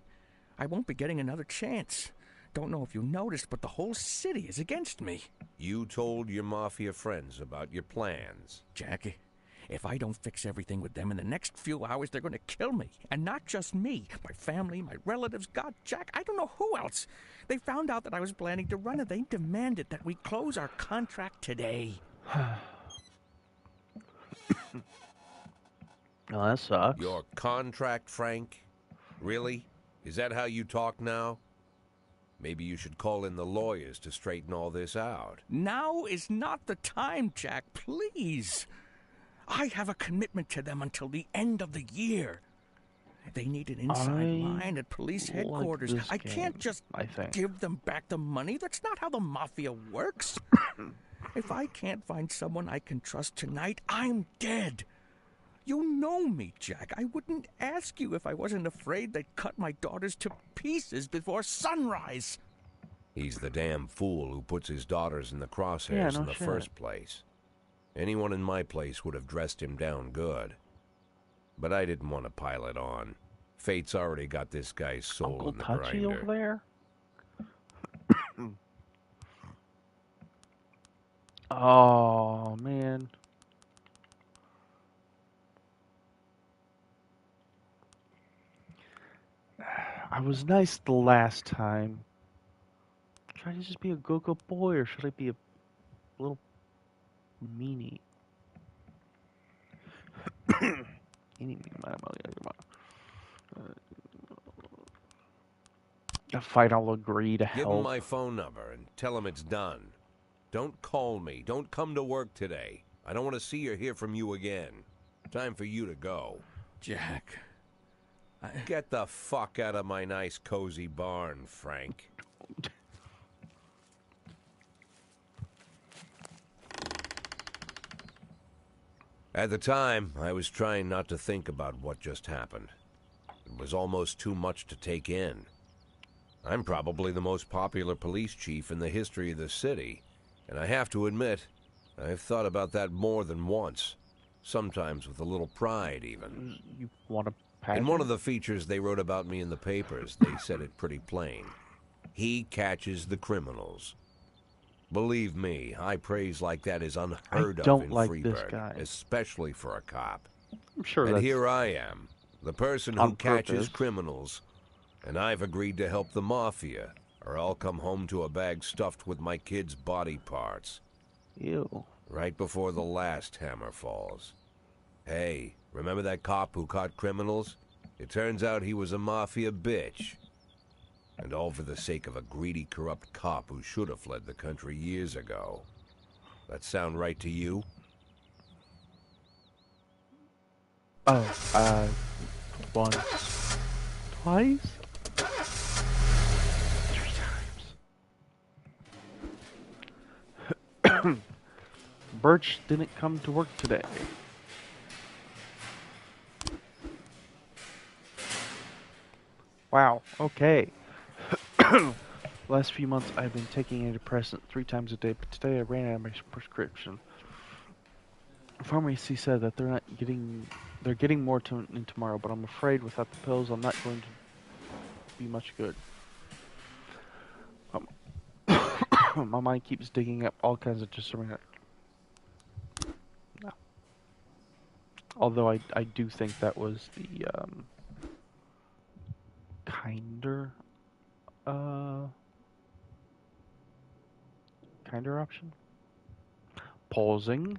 I won't be getting another chance. Don't know if you noticed, but the whole city is against me. You told your mafia friends about your plans. Jackie, if I don't fix everything with them in the next few hours, they're going to kill me. And not just me. My family, my relatives, God, Jack, I don't know who else. They found out that I was planning to run, and they demanded that we close our contract today. Well, that sucks. Your contract, Frank? Really? Is that how you talk now? Maybe you should call in the lawyers to straighten all this out. Now is not the time, Jack, please. I have a commitment to them until the end of the year. They need an inside line at police headquarters. this I can't game, just I think. give them back the money. That's not how the mafia works. If I can't find someone I can trust tonight, I'm dead. You know me, Jack. I wouldn't ask you if I wasn't afraid they'd cut my daughters to pieces before sunrise. He's the damn fool who puts his daughters in the crosshairs no in the shit. first place. Anyone in my place would have dressed him down good. But I didn't want to pile it on. Fate's already got this guy's soul Uncle in the Touchy grinder. over there? Oh, man. I was nice the last time. Should I just be a go-go boy, or should I be a little meanie? A fight I'll agree to Give him help. my phone number and tell him it's done. Don't call me. Don't come to work today. I don't want to see or hear from you again. Time for you to go. Jack. Get the fuck out of my nice cozy barn, Frank. At the time, I was trying not to think about what just happened. It was almost too much to take in. I'm probably the most popular police chief in the history of the city, and I have to admit, I've thought about that more than once. Sometimes with a little pride, even. You want to pass? In one of the features they wrote about me in the papers, they said it pretty plain. He catches the criminals. Believe me, high praise like that is unheard of in like Freeburg, this guy. especially for a cop. I'm sure And that's here I am, the person who on catches purpose. criminals, and I've agreed to help the mafia, or I'll come home to a bag stuffed with my kids' body parts. Ew. Right before the last hammer falls. Hey, remember that cop who caught criminals? It turns out he was a mafia bitch. And all for the sake of a greedy, corrupt cop who should have fled the country years ago. That sound right to you? Oh, once, twice, 3 times. Birch didn't come to work today. Wow, okay. Last few months I've been taking antidepressant 3 times a day, but today I ran out of my prescription. The pharmacy said that they're getting more in tomorrow, but I'm afraid without the pills I'm not going to be much good. My mind keeps digging up all kinds of discernment. No. Although I do think that was the kinder option. Pausing.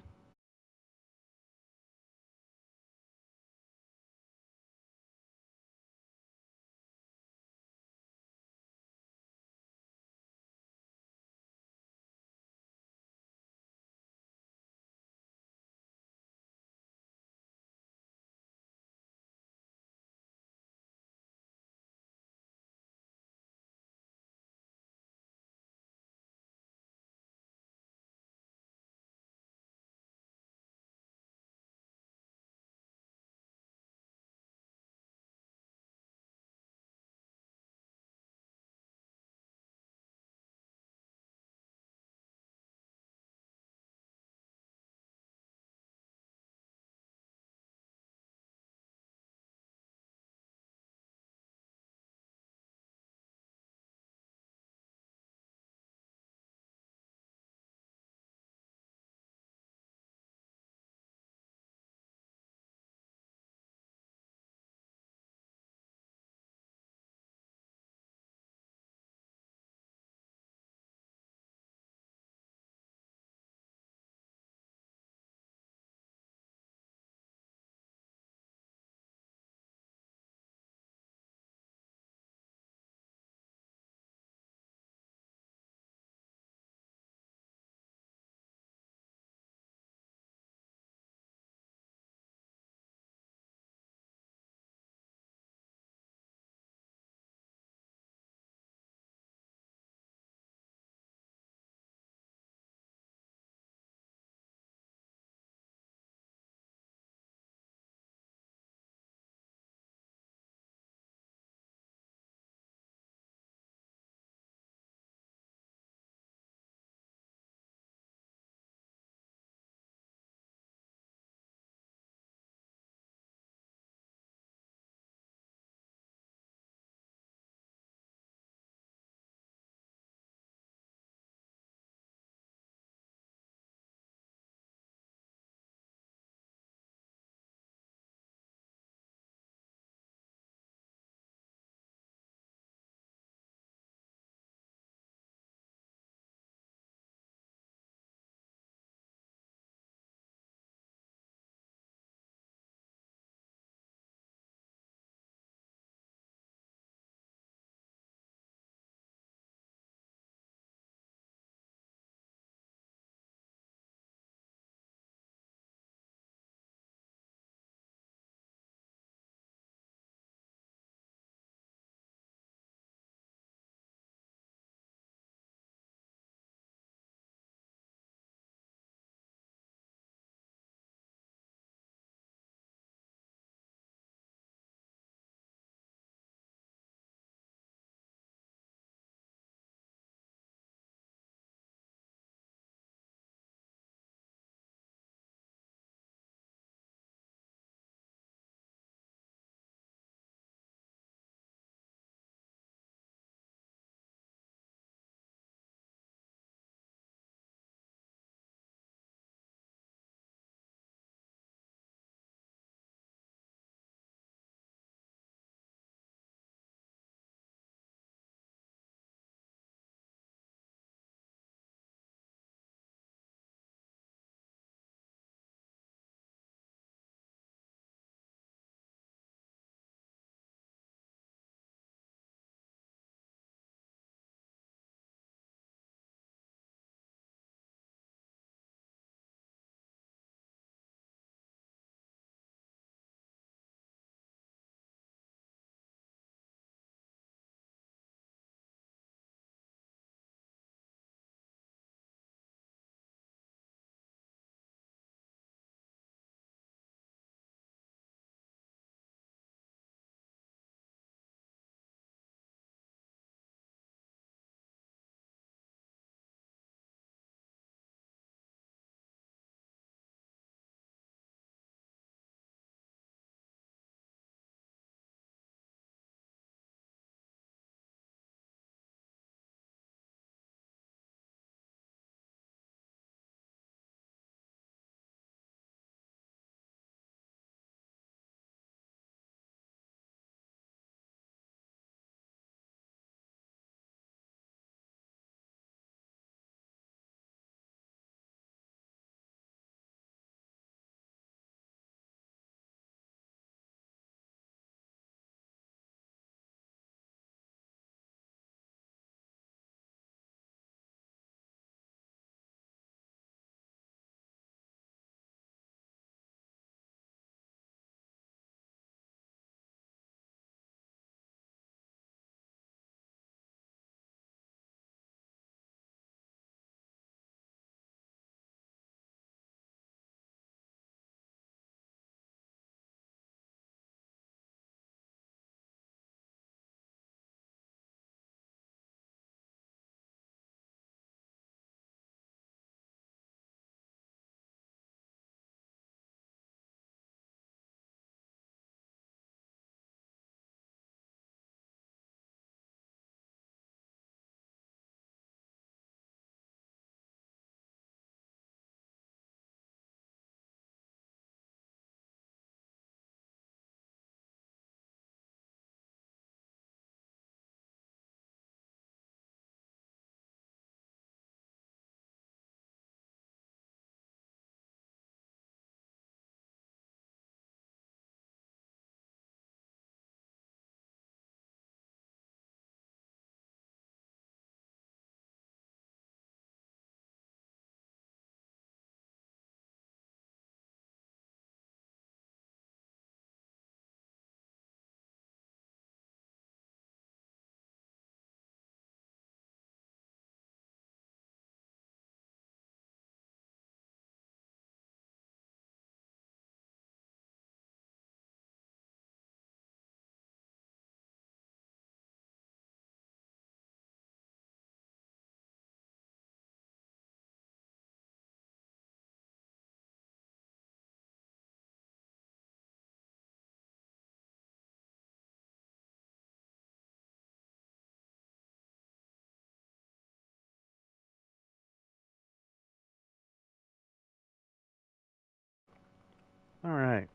Alright.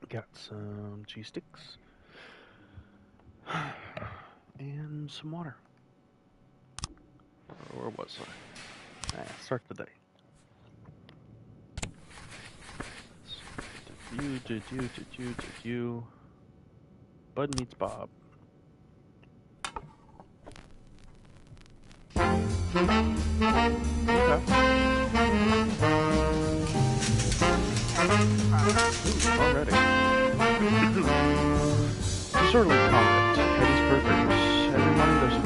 Got some cheese sticks. And some water. Where was I? Start the day. Did you. Bud meets Bob. Already. Disorderly conduct. Eddie's Burgers. Every morning there's a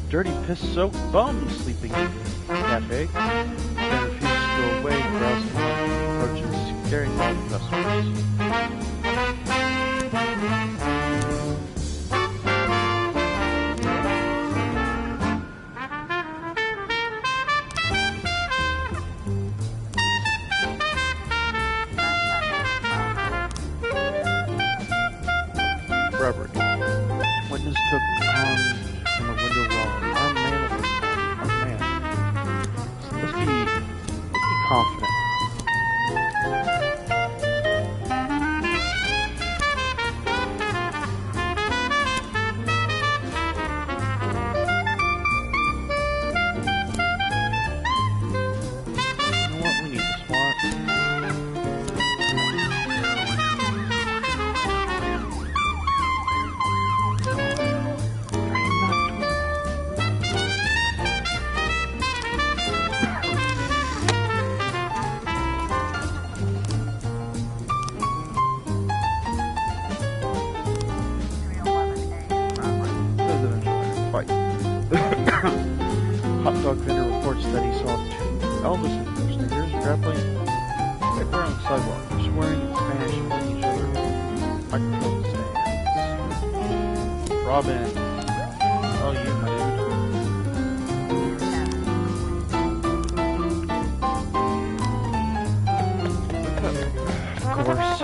dirty, piss-soaked bum sleeping in the cafe. Then refuses to go away, browsing approaches, carrying all the customers. Robbery. Witness took on from a window wall an armed man. So let's be confident. You know what? We need the SWAT. Hot dog vendor reports that he saw two Elvis impersonators grappling right there on the sidewalk, swearing in Spanish at each other. Microphone stands. Robin. Oh, you, my dude. Of course.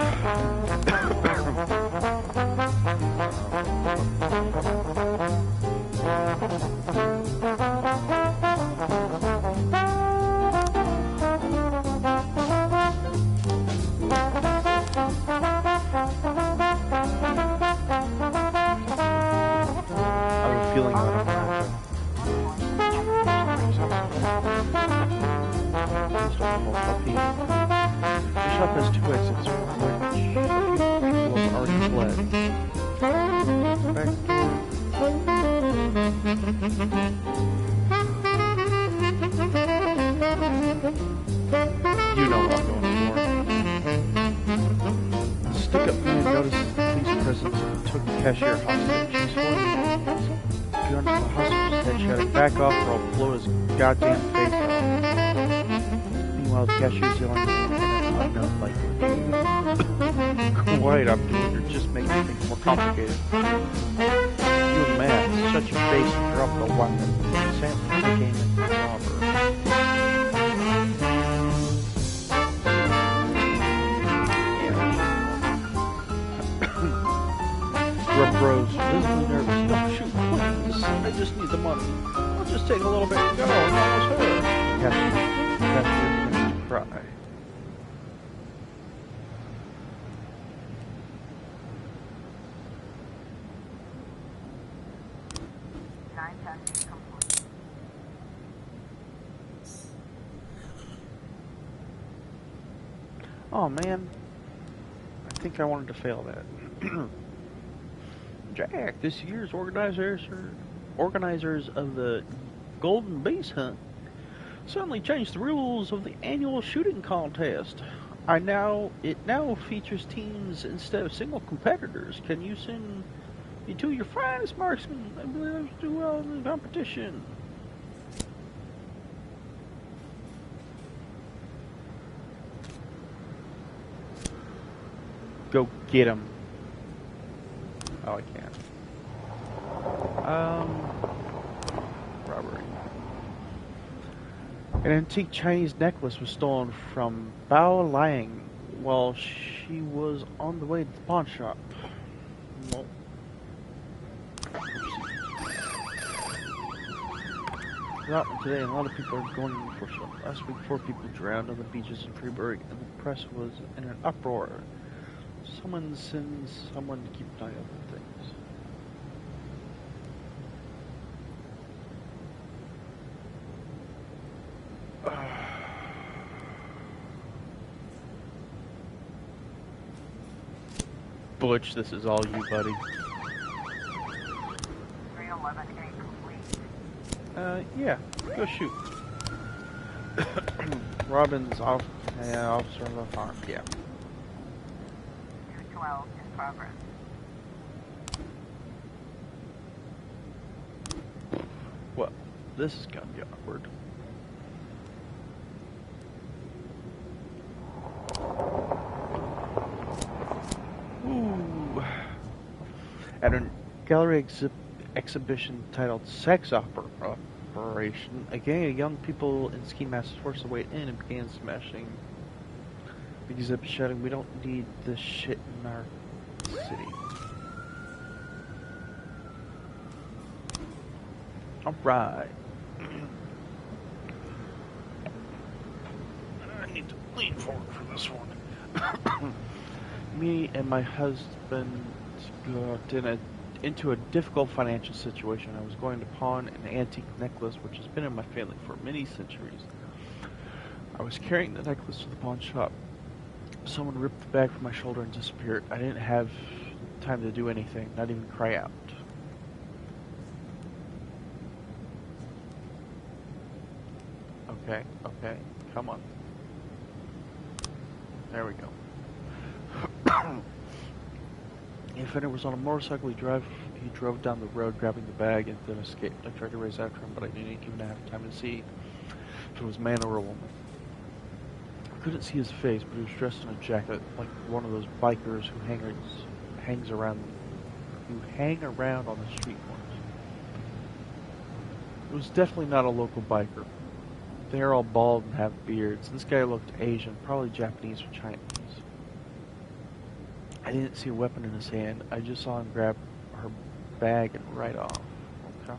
Feeling that I'm the shop has two exits, from which a few people have already fled. Back door. You know what I'm going for. Stick-up man notices the police presence and took the cashier hostage. She's holding gun to the hostage's head, shouting, "Back off or I'll blow his goddamn face off." Meanwhile, the cashier's yelling at an unknown language. Quiet, I'm doing. You're just making things more complicated. You and Matt, shut your face and drop the weapon. Sam became a robber. Rough Rose, visibly nervous. Don't shoot, please. I just need the money. I'll just take a little bit and go. I'm almost her. Cashier begins to cry. Oh man, I think I wanted to fail that. Jack, this year's organizers of the Golden Base Hunt suddenly changed the rules of the annual shooting contest. It now features teams instead of single competitors. Can you send me two of your finest marksmen? I believe do well in the competition. Go get him. Oh, I can't. Robbery. An antique Chinese necklace was stolen from Bao Liang while she was on the way to the pawn shop. Well, development today, and a lot of people are going for some. Last week, 4 people drowned on the beaches in Freeburg, and the press was in an uproar. Someone sends someone to keep an eye on things. Butch, this is all you, buddy. 311A complete. Yeah, go shoot. Robin's off, officer of the farm, yeah. 212 in progress. Well, this is gonna be awkward. Ooh. At a gallery exhibition titled Sex Operation, a gang of young people in ski masks forced their way in and began smashing the exhibit, shouting, "We don't need this shit in our city." Alright. I need to lean forward for this one. Me and my husband got into a difficult financial situation. I was going to pawn an antique necklace which has been in my family for many centuries. I was carrying the necklace to the pawn shop. Someone ripped the bag from my shoulder and disappeared. I didn't have time to do anything, not even cry out. Okay, come on. There we go. The offender was on a motorcycle. He drove down the road, grabbing the bag, and then escaped. I tried to race after him, but I didn't even have time to see if it was a man or a woman. I couldn't see his face, but he was dressed in a jacket like one of those bikers who hang around on the street corners. It was definitely not a local biker. They're all bald and have beards. This guy looked Asian, probably Japanese or Chinese. I didn't see a weapon in his hand. I just saw him grab her bag and ride off. Okay.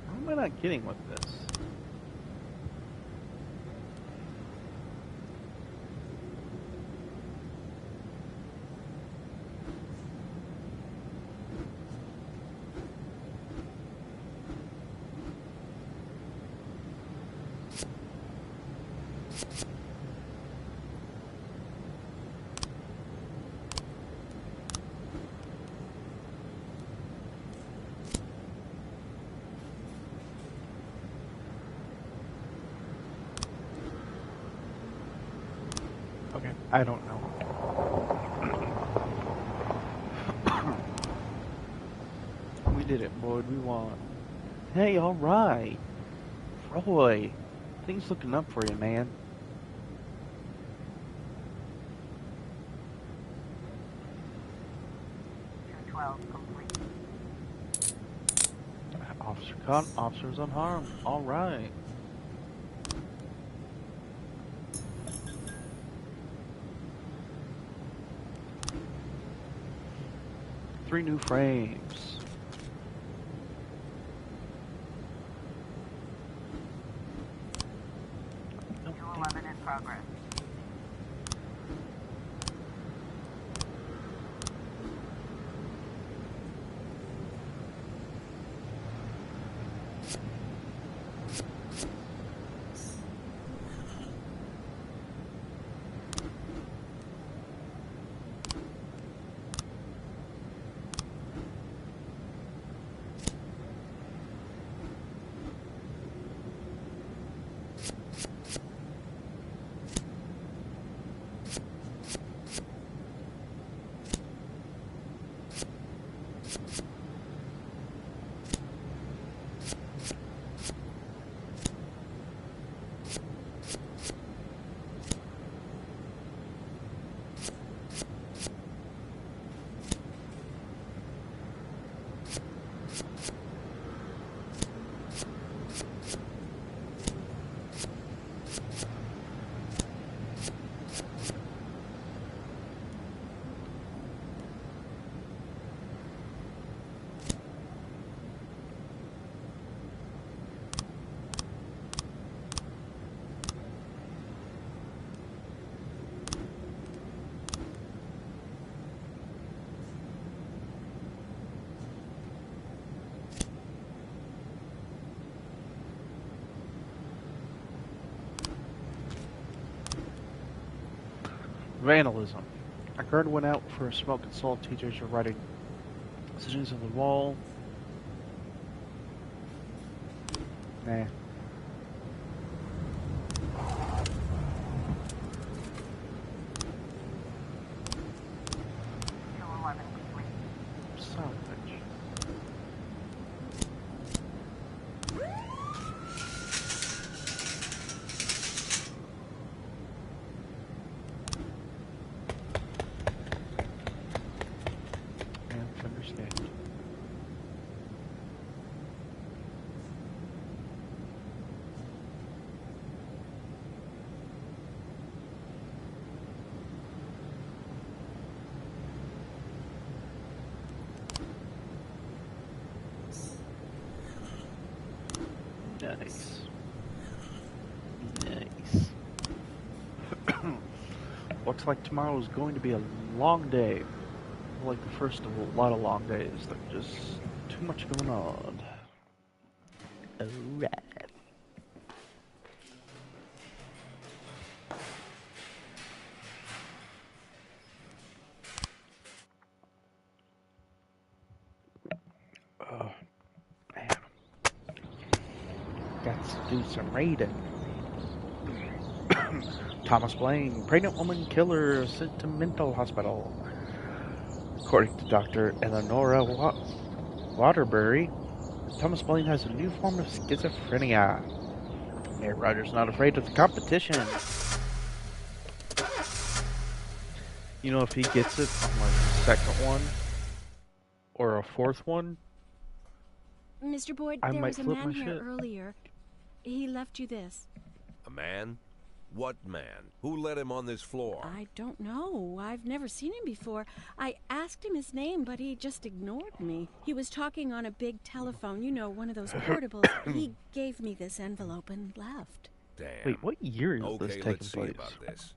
What am I not getting with this? Okay, I don't know. We did it, Boyd. We won. Hey, alright. Roy, things looking up for you, man. Complete. Officer caught, officers unharmed. Alright. Three new frames. Oh, 211 in progress. Vandalism. A guard went out for a smoke and saw teachers are writing messages on the wall. Nah. Salvage. Can't understand. Nice. Nice. Looks like tomorrow is going to be a long day. Like the first of a lot of long days. There's just too much going on. Alright. Oh, man. Got to do some raiding. Thomas Blaine, pregnant woman killer sent to mental hospital. According to Dr. Eleonora Waterbury, Thomas Blaine has a new form of schizophrenia. Mayor Rogers not afraid of the competition. You know, if he gets it on like the second one or a fourth one, Mr. Boyd, I there might was a flip man my here shit. earlier. He left you this. A man? What man? Who let him on this floor? I don't know. I've never seen him before. I asked him his name, but he just ignored me. He was talking on a big telephone, you know, one of those portables. He gave me this envelope and left. Damn. Wait, what year is Okay, this taking let's see place? about this.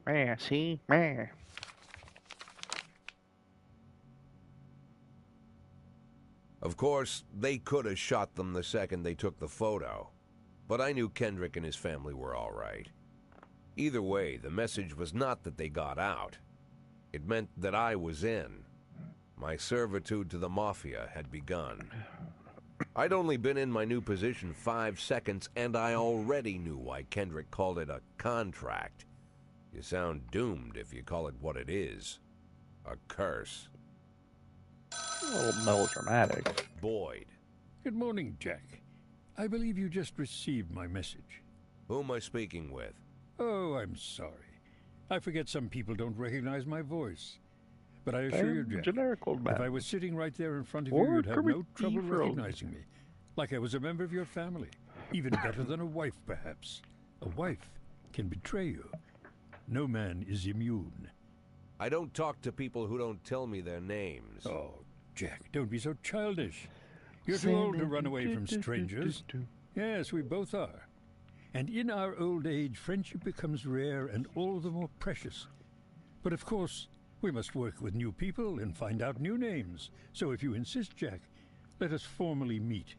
Man, see? Man. Of course, they could have shot them the second they took the photo. But I knew Kendrick and his family were all right. Either way, the message was not that they got out. It meant that I was in. My servitude to the Mafia had begun. I'd only been in my new position 5 seconds, and I already knew why Kendrick called it a contract. You sound doomed if you call it what it is. A curse. A little melodramatic. Boyd. Good morning, Jack. I believe you just received my message. Who am I speaking with? Oh, I'm sorry. I forget some people don't recognize my voice. But I assure you, Jack, generic old man. if I was sitting right there in front of Or you, you'd have Kermit no the trouble Frog. recognizing me. Like I was a member of your family. Even better than a wife, perhaps. A wife can betray you. No man is immune. I don't talk to people who don't tell me their names. Oh, Jack, don't be so childish. You're too old to run away from strangers. Yes, we both are. And in our old age, friendship becomes rare and all the more precious. But of course, we must work with new people and find out new names. So if you insist, Jack, let us formally meet.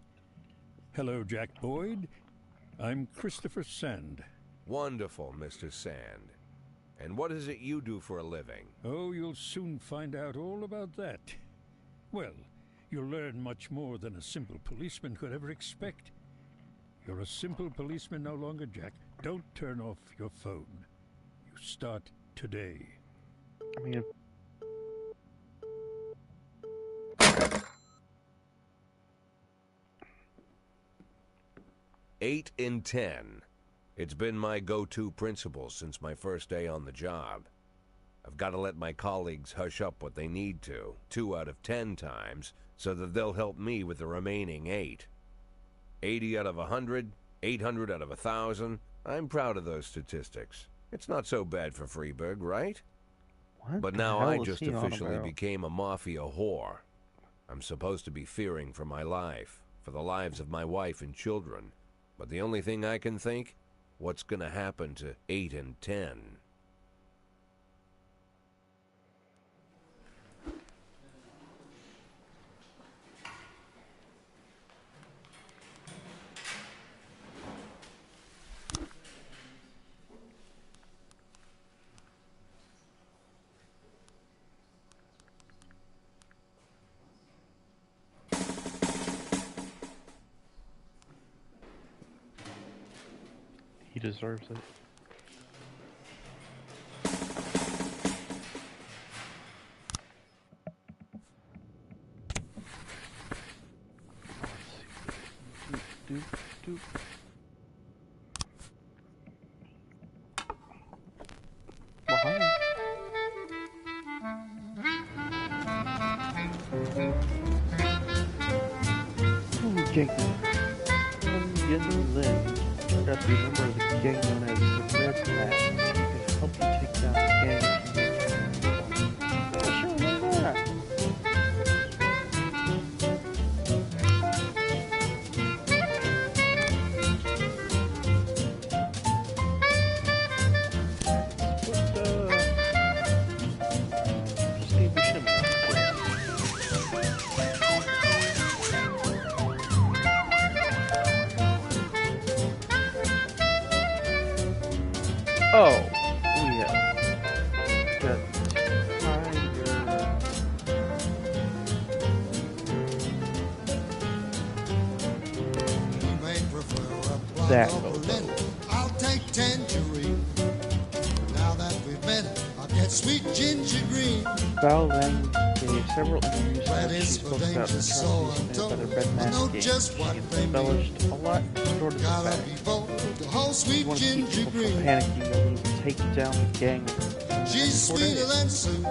Hello, Jack Boyd. I'm Christopher Sand. Wonderful, Mr. Sand. And what is it you do for a living? Oh, you'll soon find out all about that. Well, you'll learn much more than a simple policeman could ever expect. You're a simple policeman no longer, Jack. Don't turn off your phone. You start today. I mean, 8 in 10. It's been my go-to principle since my first day on the job. I've got to let my colleagues hush up what they need to, 2 out of 10 times, so that they'll help me with the remaining 8. 80 out of 100, 800 out of 1,000. I'm proud of those statistics. It's not so bad for Freeburg, right? what But the now hell I is just he on officially about? became a mafia whore. I'm supposed to be fearing for my life, for the lives of my wife and children. But the only thing I can think, what's gonna happen to 8 and 10? deserves it. Doop, doop. Well, hi. Ooh, gang. Young Lin turned out to be a member of the gang known as the Red Mask. He could help you take down the gang if you need to. Oh, sure, why not? Steve Buscemi. Oh, yeah. Got that I'll take tangerine. Now that we've met, I'll get sweet ginger green. Val Lang gave several interviews That where she is spoke for about the danger, so atrocities I'm committed by the told. Red I Mask know gang. just what She they embellished a lot and distorted the Gotta facts. be bold, the whole sweet Want to keep ginger people from green. panicking that we would take down the gang. She's sweeter than Sue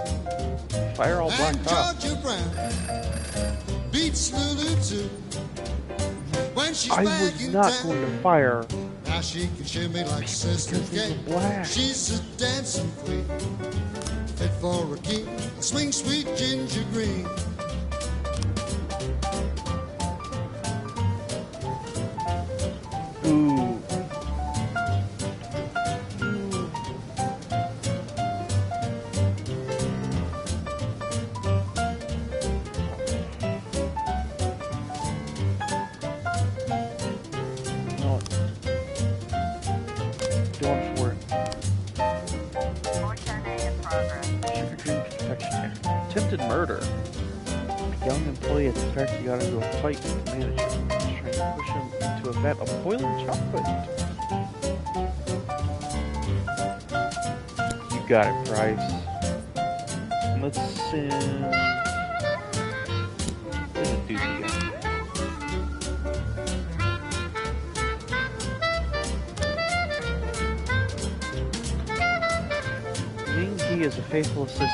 Fire all black and cops. Georgia Brown. Beats Lulu too. When she's I back was in not town, going to fire now she can shimmy like Sister because they Kate. were black. She's a dancing queen, fit for a king. Swing sweet ginger green. Ooh. No. Going for it. Sugar Dream Confectionery. Attempted murder. A young employee at the factory got into a fight with the manager. He was trying to push him into a vat of boiling chocolate. You got it, Bryce. Let's send... There's a doozy guy. Ying He is a faithful assistant.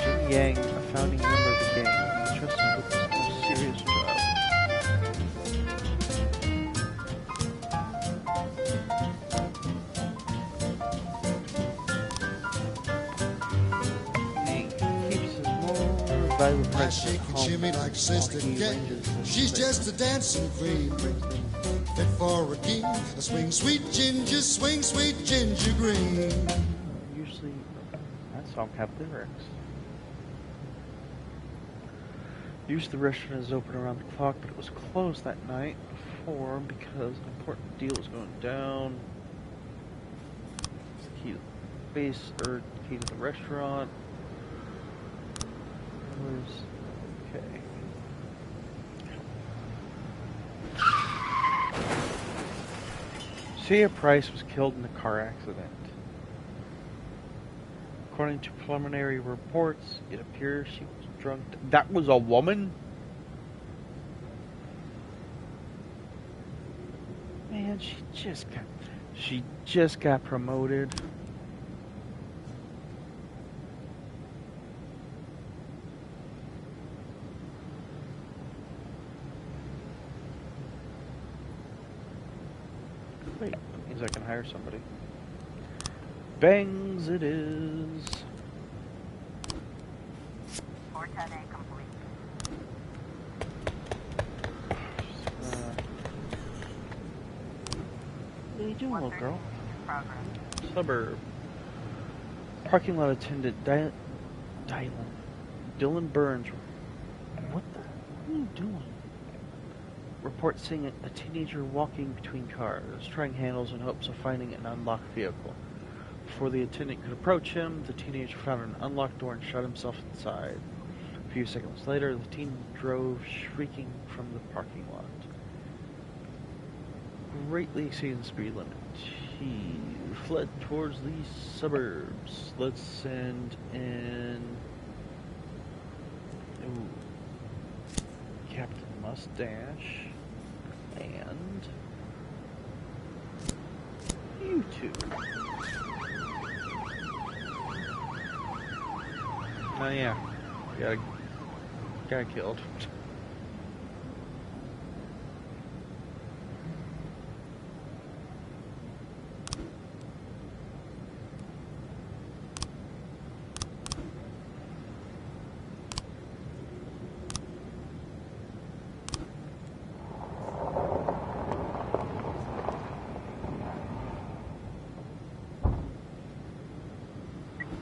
Jin Yang, a founding member of the gang, is trusted with this most serious job. Ying keeps his more valuable Now presence she at can home shimmy like Sister while he Kate. arranges his She's things. just a dancing queen, fit for a king. Swing sweet ginger green. Usually, that song have lyrics. Usually the restaurant is open around the clock, but it was closed that night before because an important deal was going down. It's the key to the base, or key to the restaurant. Where's... Okay. Sia Price was killed in a car accident. According to preliminary reports, it appears she was drunk. That was a woman? Man, she just got promoted. Wait, that means I can hire somebody. Bangs it is. What are you doing, little girl? Suburb. Parking lot attendant Dylan Burns. What are you doing? Report seeing a teenager walking between cars, trying handles in hopes of finding an unlocked vehicle. Before the attendant could approach him, the teenager found an unlocked door and shut himself inside. A few seconds later, the teen drove shrieking from the parking lot. greatly exceeding the speed limit. He fled towards the suburbs. Let's send in Captain Mustache and you two. Oh yeah, got killed.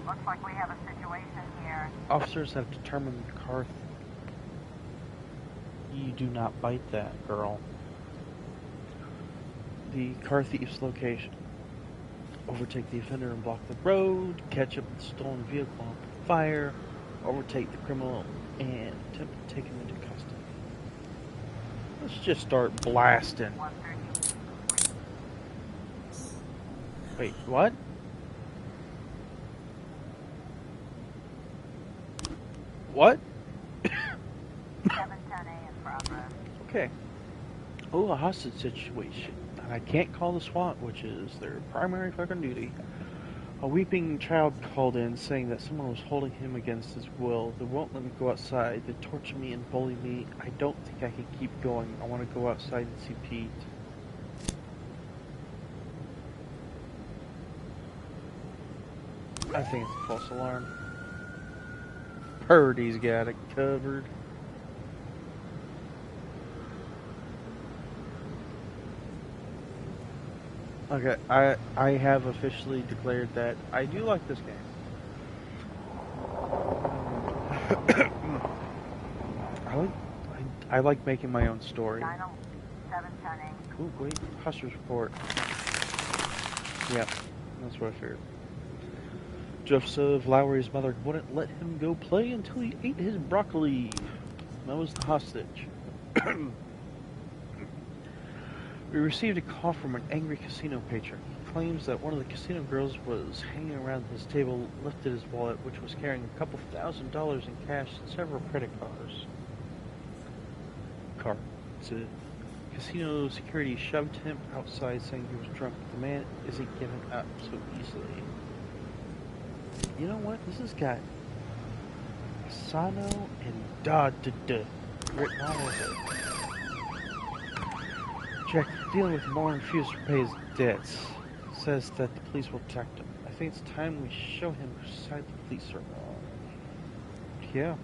Looks like we have a situation here. Officers have determined Carth. You do not bite that, girl. The car thief's location. Overtake the offender and block the road. Catch up with the stolen vehicle on fire. Overtake the criminal and attempt to take him into custody. Let's just start blasting. Wait, what? What? 710A in progress. Okay. Oh, a hostage situation. And I can't call the SWAT, which is their primary fucking duty. A weeping child called in saying that someone was holding him against his will. They won't let me go outside. They torture me and bully me. I don't think I can keep going. I want to go outside and see Pete. I think it's a false alarm. Purdy's got it covered. Okay, I have officially declared that I do like this game. I like making my own story. 710A. Ooh, wait, Huster's report. Yep, that's what I figured. Joseph Lowry's mother wouldn't let him go play until he ate his broccoli. That was the hostage. We received a call from an angry casino patron. He claims that one of the casino girls was hanging around his table, lifted his wallet, which was carrying a couple $1,000s in cash and several credit cards. Casino security shoved him outside saying he was drunk. The man isn't giving up so easily. You know what? This has got Asano and Da-da-da written all over it. Jack, dealing with Moore and refused to pay his debts. Says that the police will protect him. I think it's time we show him whose side the police are on. Yeah.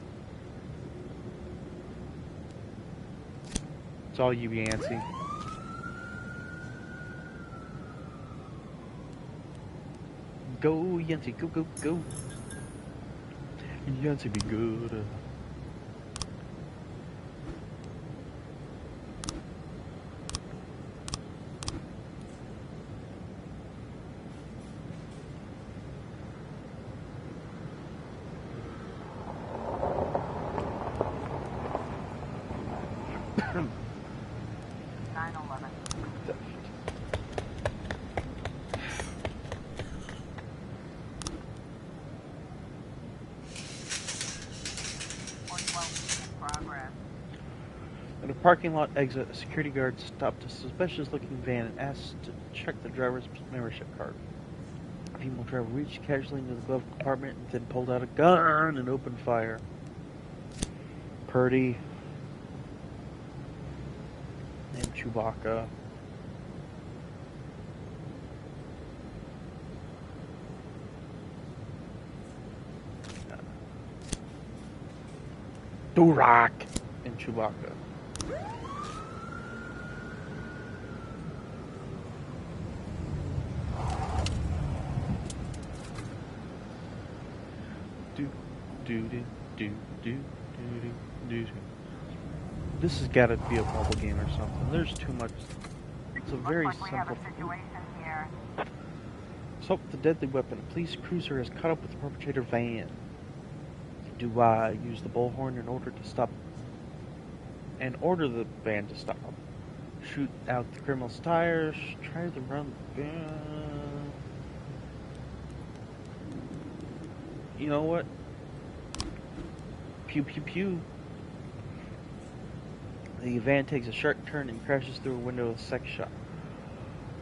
It's all you, Yancey. Go, Yancey, go, go, go. Yancey be good. At a parking lot exit, a security guard stopped a suspicious-looking van and asked to check the driver's membership card. The female driver reached casually into the glove compartment and then pulled out a gun and opened fire. Purdy and Chewbacca. Durak and Chewbacca. This has got to be a mobile game or something. There's too much. It's a very simple. Assault with a deadly weapon. A police cruiser has caught up with the perpetrator van. Do I use the bullhorn in order to stop? And order the van to stop. Shoot out the criminal's tires. Try to run. You know what? Pew pew pew. The van takes a sharp turn and crashes through a window of a sex shop.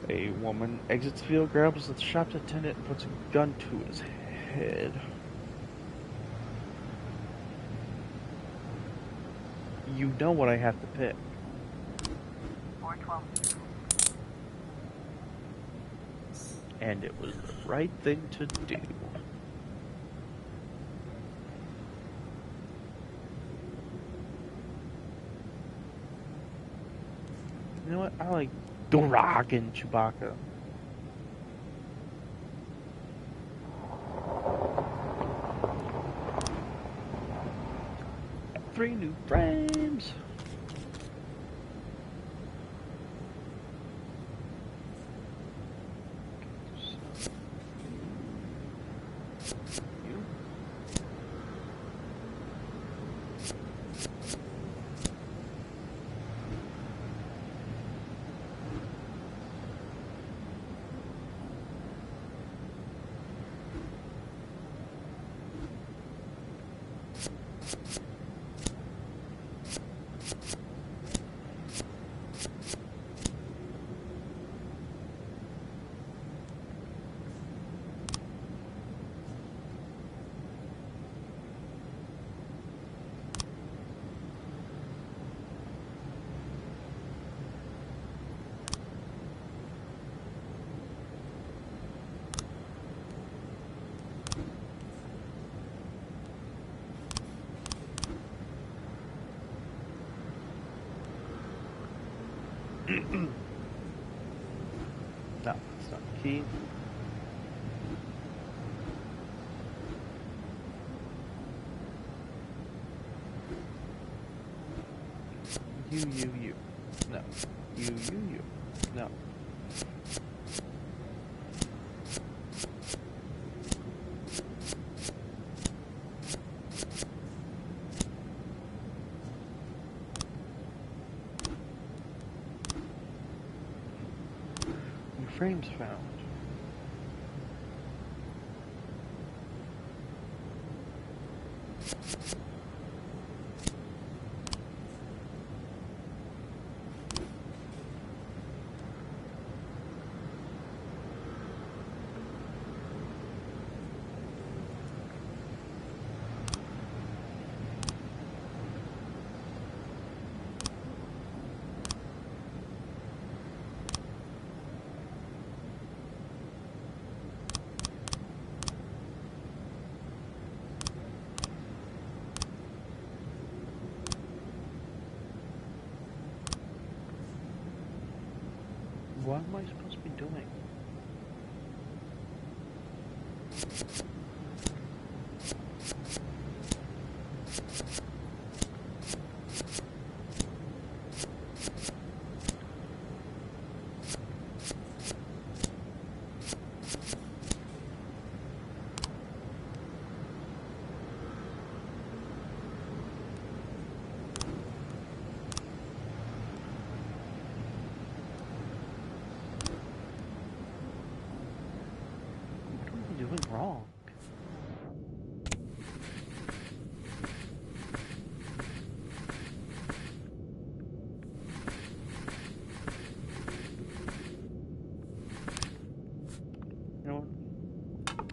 A woman exits the field, grabs the shop attendant, and puts a gun to his head. You know what I have to pick. 412. And it was the right thing to do. You know what? I like The Rock and Chewbacca. Three new frames. No, it's not the key. You. No. You. No. Frames found. What am I supposed to be doing? Wrong. You know what?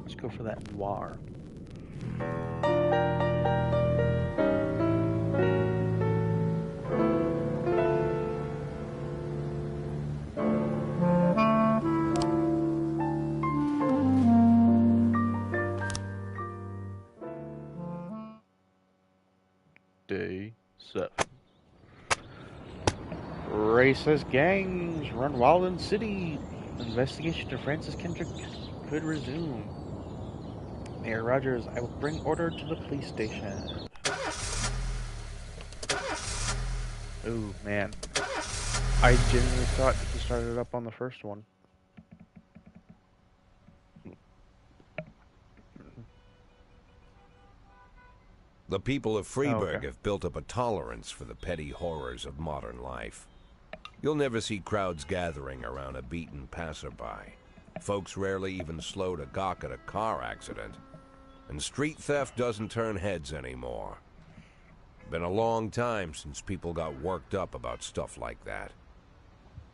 Let's go for that noir. Day 7. Racist gangs run wild in city. Investigation to Francis Kendrick could resume. Mayor Rogers, I will bring order to the police station. Ooh, man. I genuinely thought he started up on the first one. The people of Freeburg have built up a tolerance for the petty horrors of modern life. You'll never see crowds gathering around a beaten passerby. Folks rarely even slow to gawk at a car accident. And street theft doesn't turn heads anymore. Been a long time since people got worked up about stuff like that.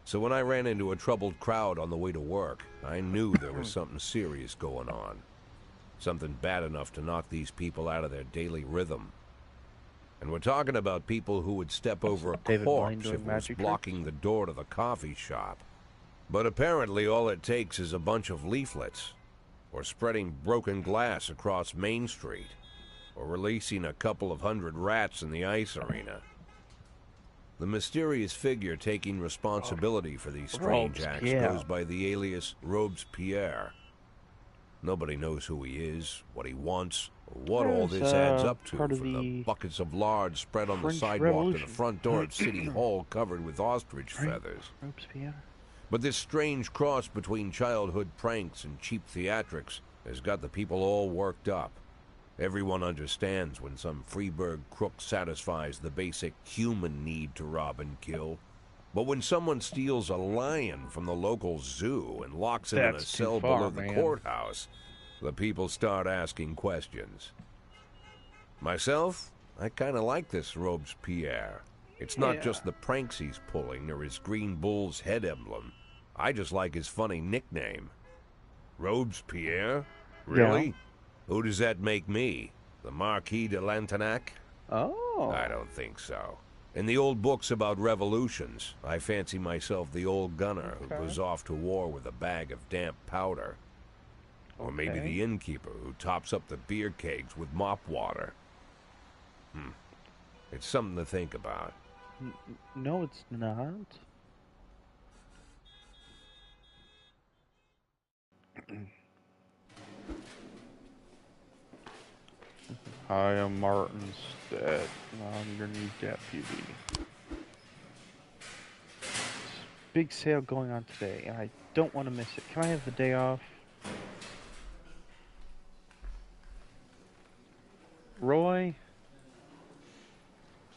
So when I ran into a troubled crowd on the way to work, I knew there was something serious going on. Something bad enough to knock these people out of their daily rhythm. And we're talking about people who would step over a corpse if it was blocking the door to the coffee shop. But apparently all it takes is a bunch of leaflets, or spreading broken glass across Main Street, or releasing a couple of hundred rats in the ice arena. The mysterious figure taking responsibility for these strange acts goes by the alias Robespierre. Nobody knows who he is, what he wants, or what all this adds up to, from the buckets of lard spread on the sidewalk to the front door of City Hall covered with ostrich feathers. Robespierre. But this strange cross between childhood pranks and cheap theatrics has got the people all worked up. Everyone understands when some Freeburg crook satisfies the basic human need to rob and kill. But when someone steals a lion from the local zoo and locks it in a cell below the courthouse, the people start asking questions. Myself, I kind of like this Robespierre. It's not just the pranks he's pulling or his green bull's head emblem. I just like his funny nickname. Robespierre? Really? Yeah. Who does that make me? The Marquis de Lantenac? Oh. I don't think so. In the old books about revolutions, I fancy myself the old gunner who goes off to war with a bag of damp powder. Or maybe the innkeeper who tops up the beer kegs with mop water. It's something to think about. No, it's not. I am Martin Stead. I'm your new deputy. Big sale going on today, and I don't want to miss it. Can I have the day off? Roy?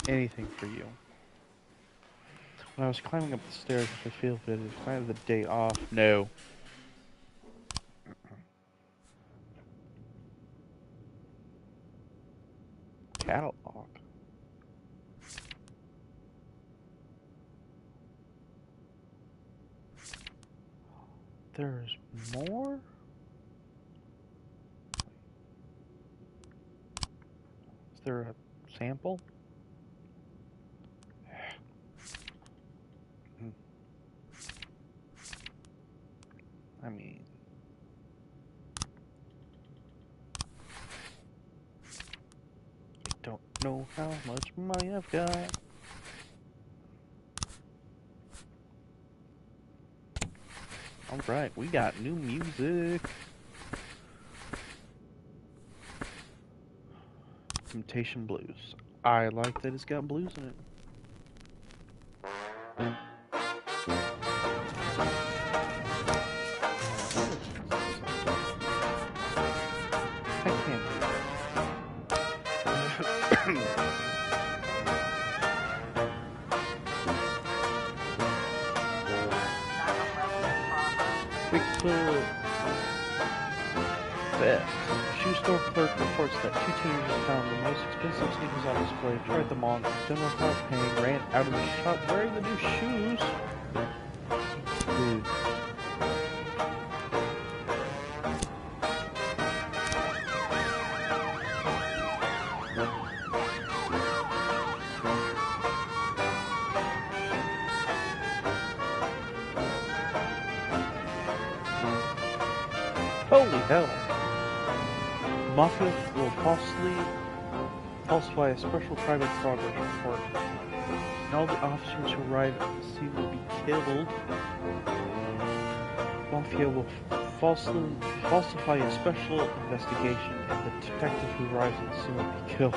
Anything for you. When I was climbing up the stairs, I feel that if I have the day off, no. Catalog. There's more? Is there a sample? I mean... I don't know how much money I've got. Alright, we got new music. Temptation Blues. I like that it's got blues in it. Shoe store clerk reports that two teenagers found the most expensive sneakers on display, tried them on, then without paying, ran out of the shop wearing the new shoes. Dude. Holy hell. Mafia will falsify a special private progress report. And all the officers who arrive at the scene will be killed. Mafia will falsify a special investigation, and the detective who arrives at the scene will be killed.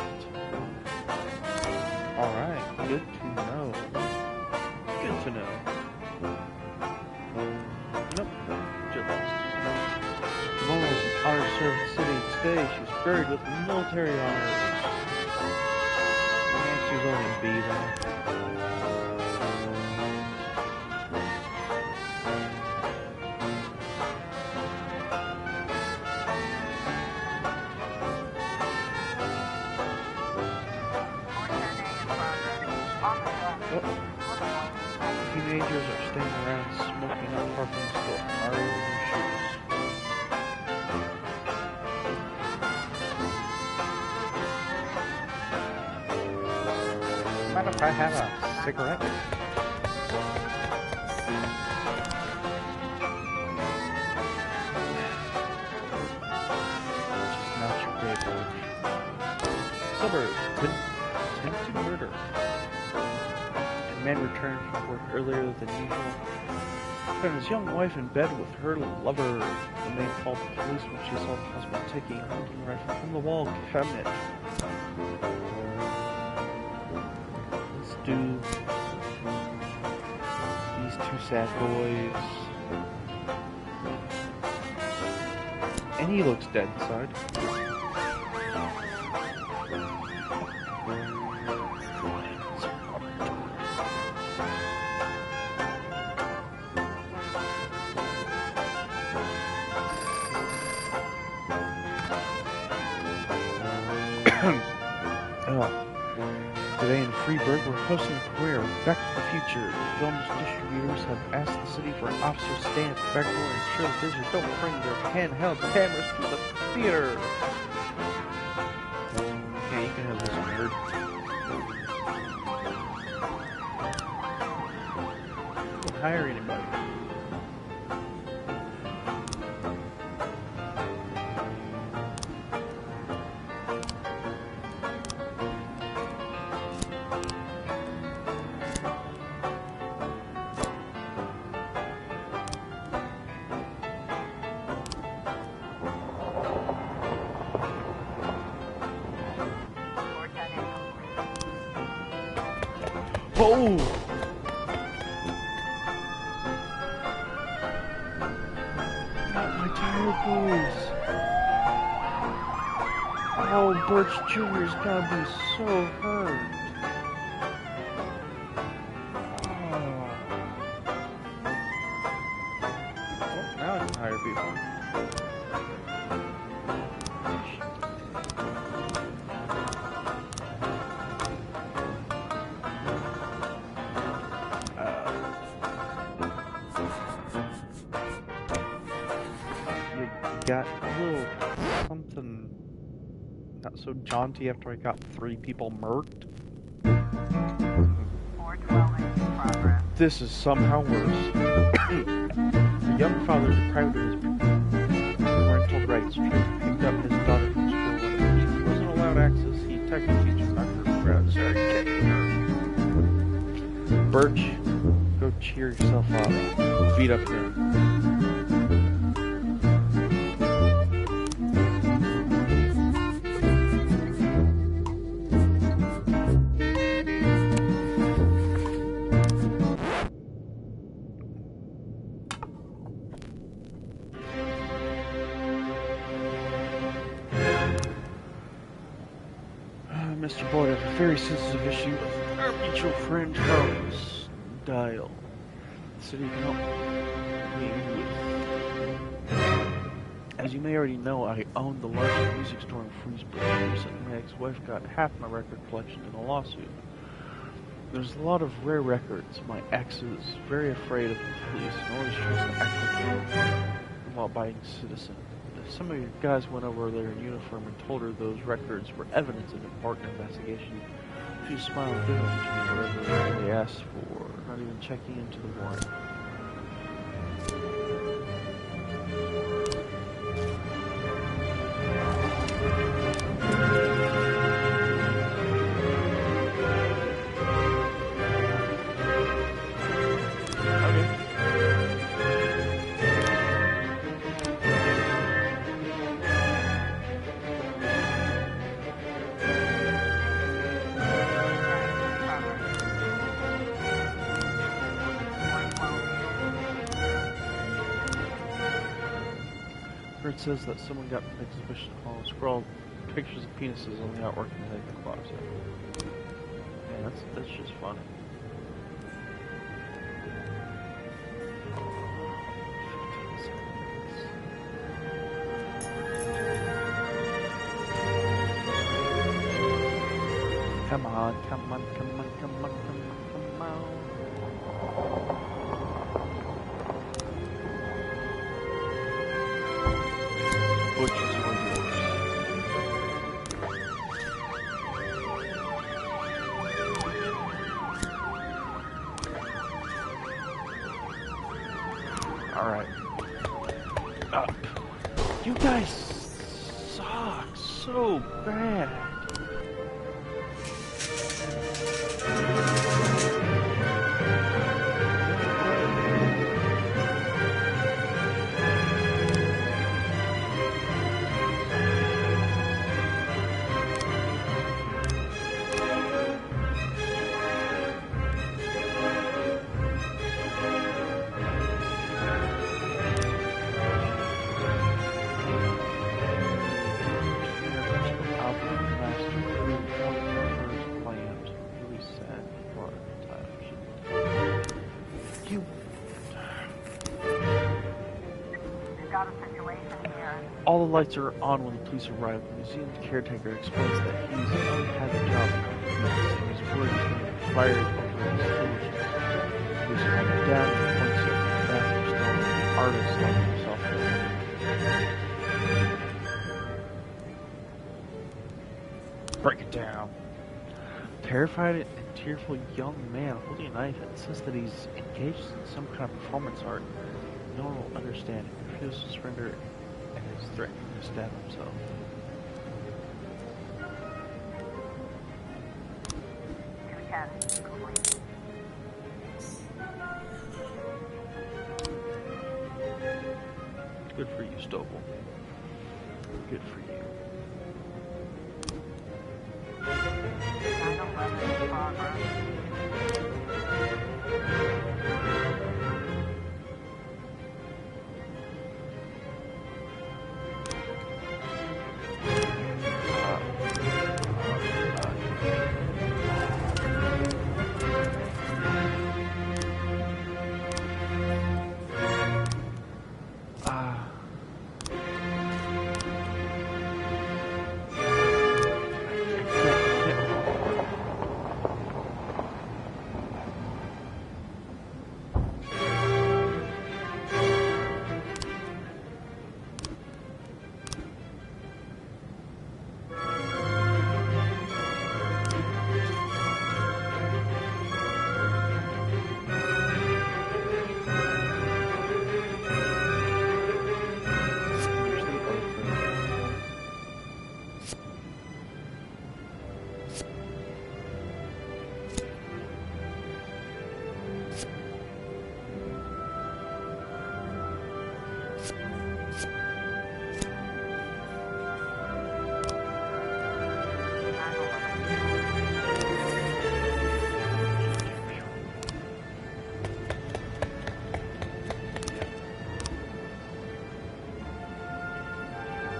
Alright, good to know. Good to know. Nope, just lost. The woman was honored to serve the city today. She was buried with military honors. And she was only a B then. Teenagers are standing around smoking not far from the store. Mario in their shoes. Mind if I have a cigarette? Just not your day, George. Suburbs. Attempted murder. A man returned from work earlier than usual. Found his young wife in bed with her lover. The man called the police when she saw the husband taking a hunting rifle from the wall cabinet. Let's do these two sad boys. And he looks dead inside. Today in Freeburg, we're hosting a premiere of Back to the Future. The film's distributors have asked the city for an officer stand at the back door and ensure that visitors don't bring their handheld cameras to the theater. Yeah, you can have this nerd. Don't hire anybody. Oh! Not my tired boys. Oh, Birch Jr.'s gotta be so hurt. Oh. Well, now I can hire people. Got a little something not so jaunty after I got 3 people murked. This is somehow worse. The young father deprived of his parental rights picked up his daughter from school. When he wasn't allowed access, he attacked the teacher, knocked her around, started kicking her. Birch, go cheer yourself up. Beat up him. Mr. Boyd, I have a very sensitive issue with our mutual friend Holmes. Dial. The city can help me with. As you may already know, I own the largest music store in Freesburg. Recently, my ex-wife got half my record collection in a lawsuit. There's a lot of rare records. My ex is very afraid of the police and always tries to act like a law-abiding citizen. Some of your guys went over there in uniform and told her those records were evidence of an important investigation. She smiled and gave them to me whatever they asked for, not even checking into the warrant. It says that someone got an exhibition hall scrawled pictures of penises on the artwork in the closet. Yeah, that's just funny. Come on, come on, come on, come on, come on. Alright. Up. You guys suck so bad. All the lights are on when the police arrive. The museum's caretaker explains that he's only had the job a couple of weeks and he's worried he's going to be fired over his foolishness. He's coming down and points at the bathroom stone and the artist locks himself in. Break it down. Terrified and tearful young man holding a knife insists that he's engaged in some kind of performance art. No one will understand. He refuses to surrender and is threatening to stab himself. Good for you, Stovall. Good for you.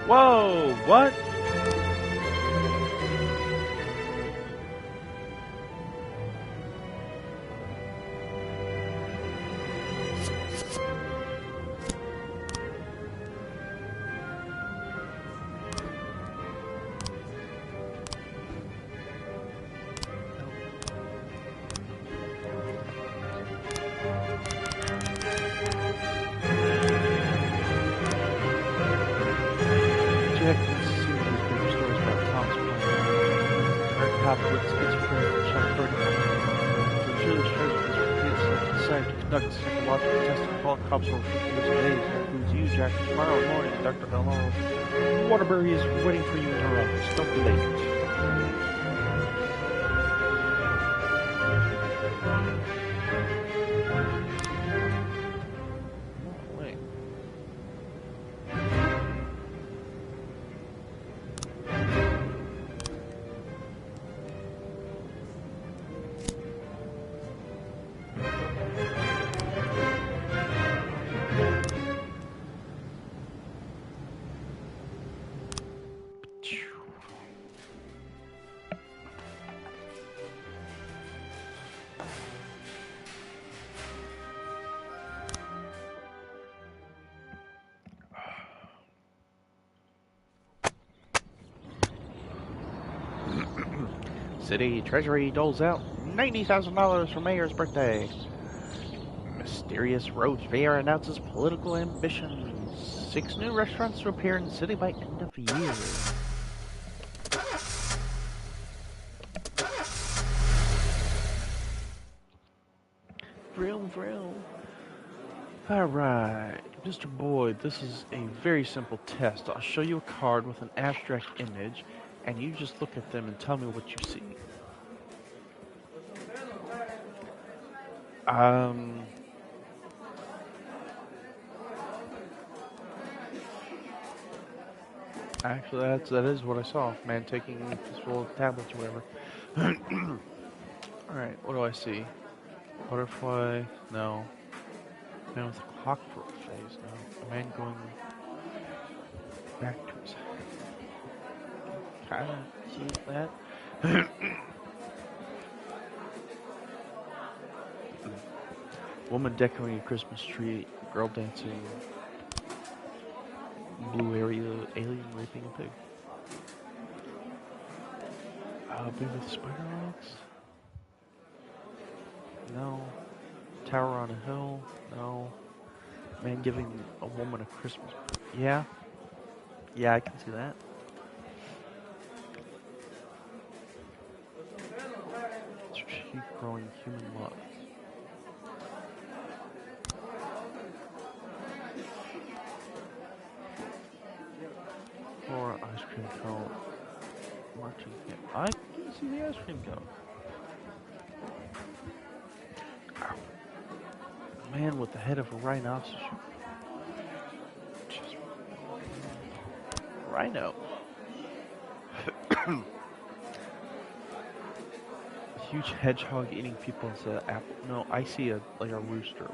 Whoa, what? Cops will refuse today. That includes you, Jack. Tomorrow morning, Dr. Elmo Waterbury is waiting for you in her office. Don't be late. City Treasury doles out $90,000 for Mayor's birthday. Mysterious Rose Fair announces political ambitions. 6 new restaurants to appear in the city by end of year. Vroom vroom. Alright, Mr. Boyd, this is a very simple test. I'll show you a card with an abstract image, and you just look at them and tell me what you see. Actually, that is what I saw. Man taking fistful of tablets or whatever. Alright, what do I see? Butterfly? No. Man with a clock for a face? No. A man going back to his... Kinda see that? Woman decorating a Christmas tree, girl dancing, blue area, alien raping a pig. Baby with spider legs? No. Tower on a hill? No. Man giving a woman a Christmas present? Yeah. Yeah, I can see that. Sheep growing human love. Or ice cream cone. Marching camp. I can see the ice cream cone. Ow. Man with the head of a rhinoceros. Just rhino. Huge hedgehog eating people instead of apple. No, I see like a rooster.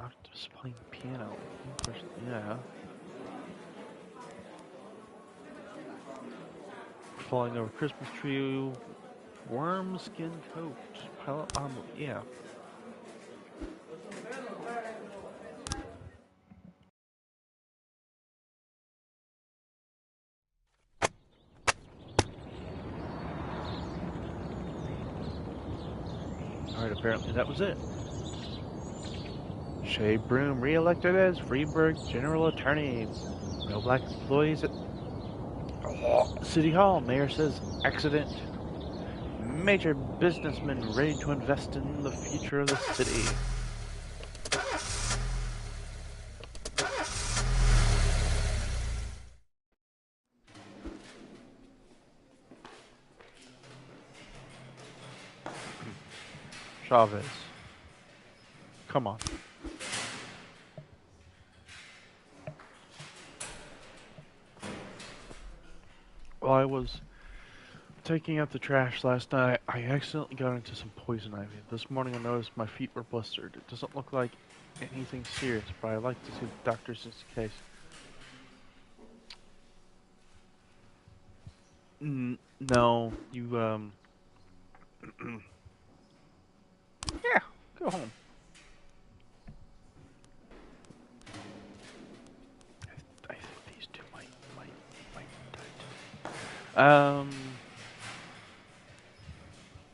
Octopus playing piano. Yeah. Falling over Christmas tree. Worm skin coat. Pilot armor. Yeah. Alright, apparently that was it. Shay Broom re-elected as Freeburg's General Attorney. No black employees at City Hall. Mayor says accident. Major businessmen ready to invest in the future of the city. Chavez. Come on. While I was taking out the trash last night, I accidentally got into some poison ivy. This morning I noticed my feet were blistered. It doesn't look like anything serious, but I'd like to see the doctor just in case. No, you, yeah, go home. I think these two might die too.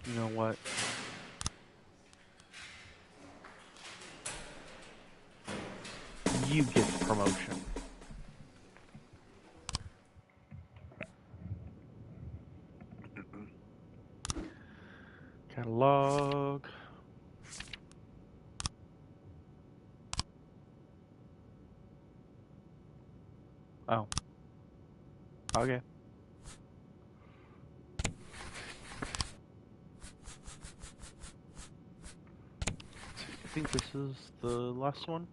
You know what? You get the promotion. Catalog. Oh. Okay. I think this is the last one.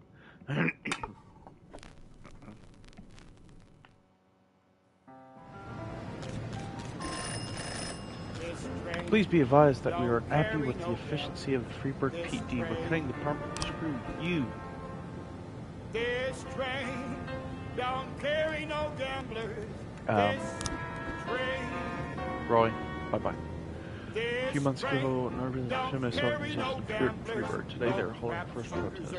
Please be advised that we are happy with the efficiency of the Freeburg PD. We're cutting the department to screw you. This train don't carry no gamblers. Roy, bye-bye. A few months ago, an feminist organization appeared in Freeburg. Today they are holding the first protest.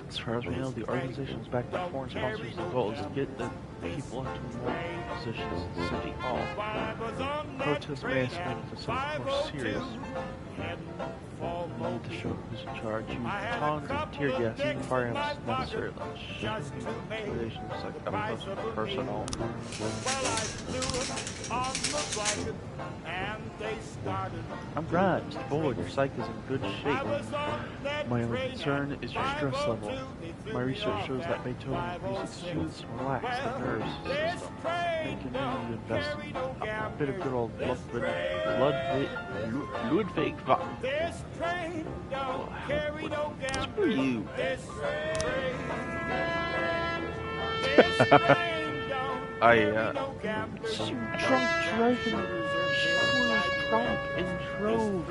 As far as we know, the organization is backed by foreign sponsors. The goal is to get the people into more positions in City Hall. Protests may escalate to something more serious. We need to show who's in charge. Use batons and tear gas and firearms necessarily. Intimidation looks like up close and personal. I'm Grimes. Boy, your psyche is in good shape. My only concern is your stress level. My research shows that Beethoven music soothes and relaxes the nervous system. Making you invest in a bit of good old Ludwig van. Screw you. Drunk driving. She was drunk and drove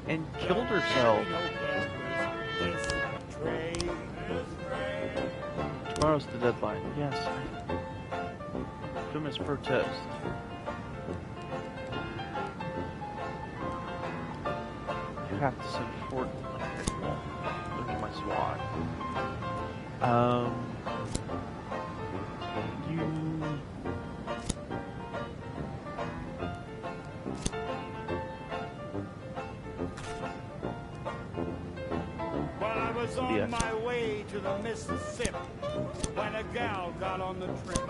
and killed herself. Tomorrow's the deadline. Yes. Feminist protest. You have to send forward. Look at my SWAT. On my way to the Mississippi when a gal got on the train.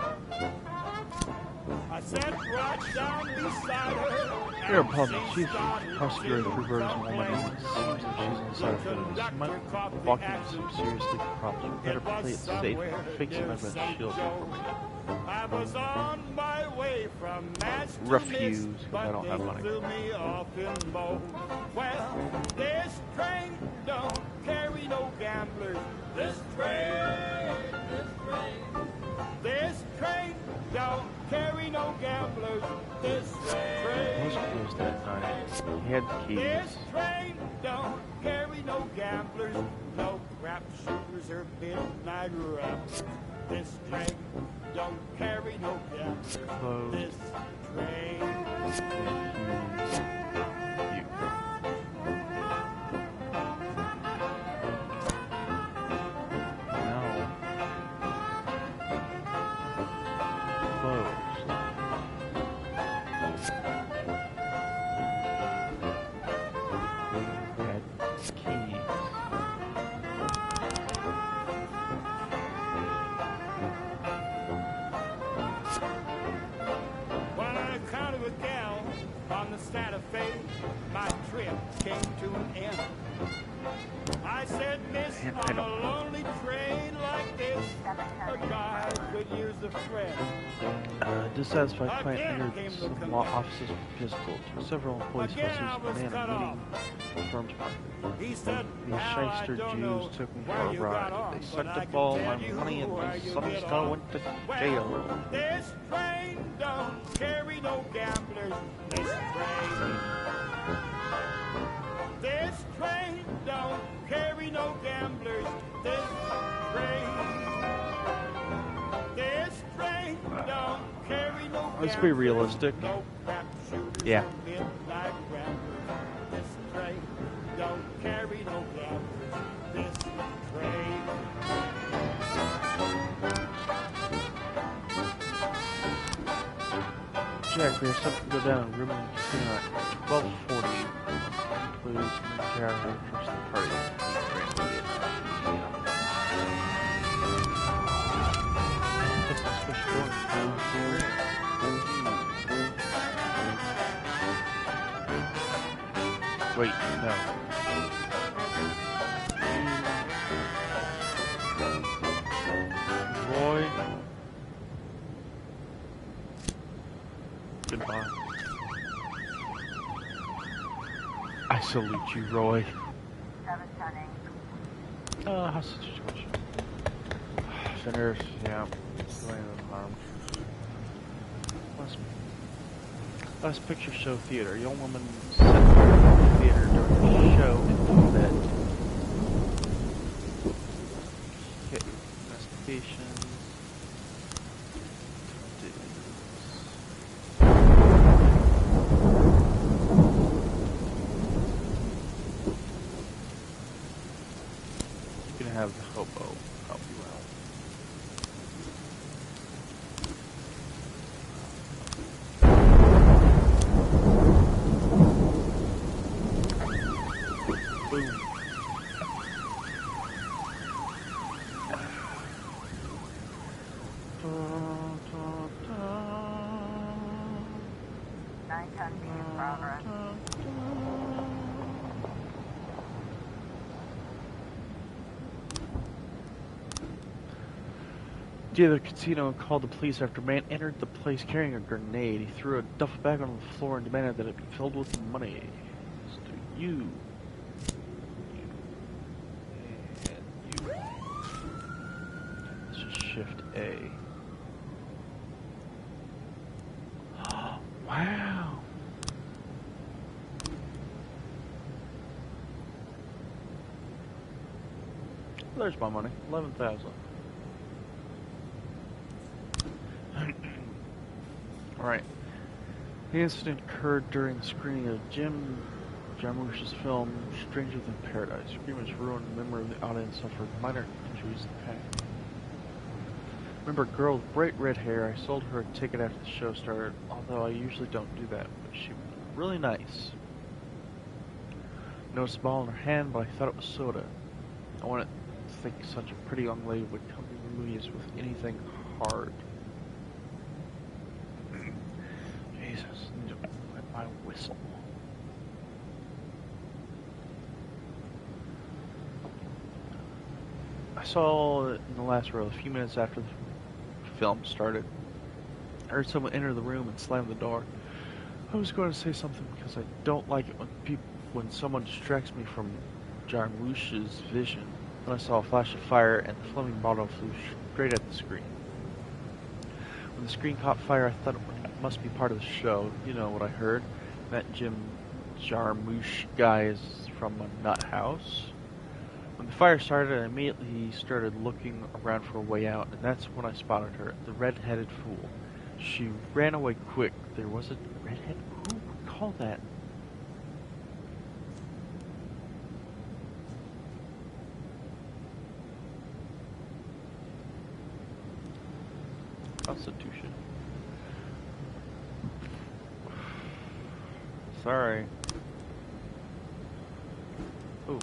I sat right down beside her. Here, Pablo, she's prosecutor for murders and woman. It seems that she's on the side of things. She might be walking into some serious legal problems. We better play it safe and fix my red shield before we I was on my way from Mass to refuse. I don't have money. Threw me off in Bow. Well, this train don't carry no gamblers. This train don't carry no gamblers. This train. Was closed that night. He had the keys. This train don't carry no gamblers, no crap shooters or midnight rappers. This train don't carry no gamblers. Closed. This train. Santa Fe, my trip came to an end. I said, miss, on a lonely train like this, a guy could use a friend. Dissatisfied client entered some law offices for physical. Several employees hustled a man meeting the firm's market. These shyster Jews took me for a ride. They sucked up all my money and some still went to jail. This train don't carry no gamblers. This train don't carry no gamblers. This train don't carry no gamblers. Let's be realistic. Yeah. This train don't carry no gamblers. This train. Jack, we have something to go down. Room casino at 12:40. Includes character from the party. Wait, no. Roy. Goodbye. I salute you, Roy. Hostage situation. Sinners, yeah. Last picture show theater. Young woman set fire to the theater during the show and took bed. Okay, investigation. You can have the hobo help you out. 910B in progress. The casino called the police after a man entered the place carrying a grenade. He threw a duffel bag on the floor and demanded that it be filled with money. So you. And you. Let's just shift A. Wow. There's my money. 11,000. Alright. The incident occurred during the screening of Jim Jarmusch's film Stranger Than Paradise. Screamers ruined the memory of the audience, suffered minor injuries and pain. Remember a girl with bright red hair? I sold her a ticket after the show started, although I usually don't do that, but she was really nice. Noticed a ball in her hand, but I thought it was soda. I wanted to think such a pretty young lady would come to the movies with anything hard. Jesus, I need to wet my whistle. I saw it in the last row a few minutes after the film started. I heard someone enter the room and slam the door. I was going to say something because I don't like it when someone distracts me from Jarmusch's vision. Then I saw a flash of fire and the Fleming bottle flew straight at the screen. When the screen caught fire, I thought it must be part of the show. You know what I heard? That Jim Jarmusch guy is from a nut house. When the fire started, I immediately started looking around for a way out, and that's when I spotted her, the red-headed fool. She ran away quick. There was a redhead. Who would call that? Constitution. Sorry. Ooh.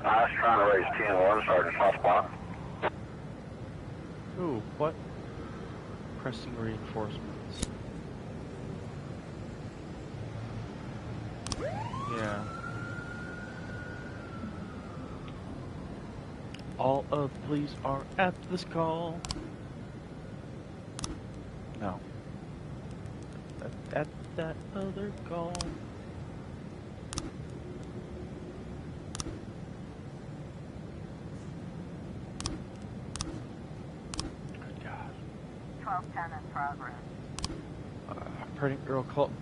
I was trying to raise 10-1, Sergeant Softball. Ooh, what? Pressing reinforcements. Yeah. All of the police are at this call. No. At that other call. Good God. 1210 in progress. A pregnant girl called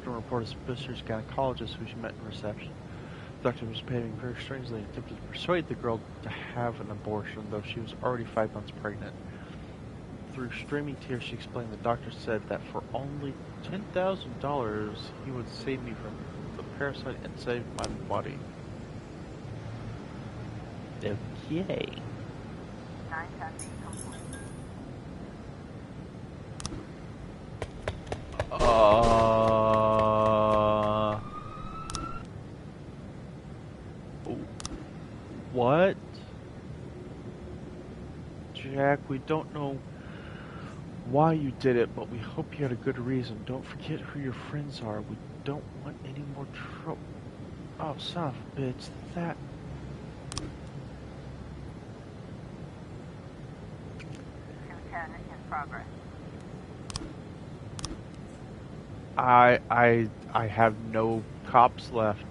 the reported suspicious gynecologist who she met in reception. The doctor was behaving very strangely and attempted to persuade the girl to have an abortion, though she was already 5 months pregnant. Through streaming tears, she explained the doctor said that for only $10,000, he would save me from the parasite and save my body. Okay. 910B complete. What? Jack, we don't know why you did it, but we hope you had a good reason. Don't forget who your friends are. We don't want any more trouble. Oh, son of a bitch, that... 210 in progress. I have no cops left.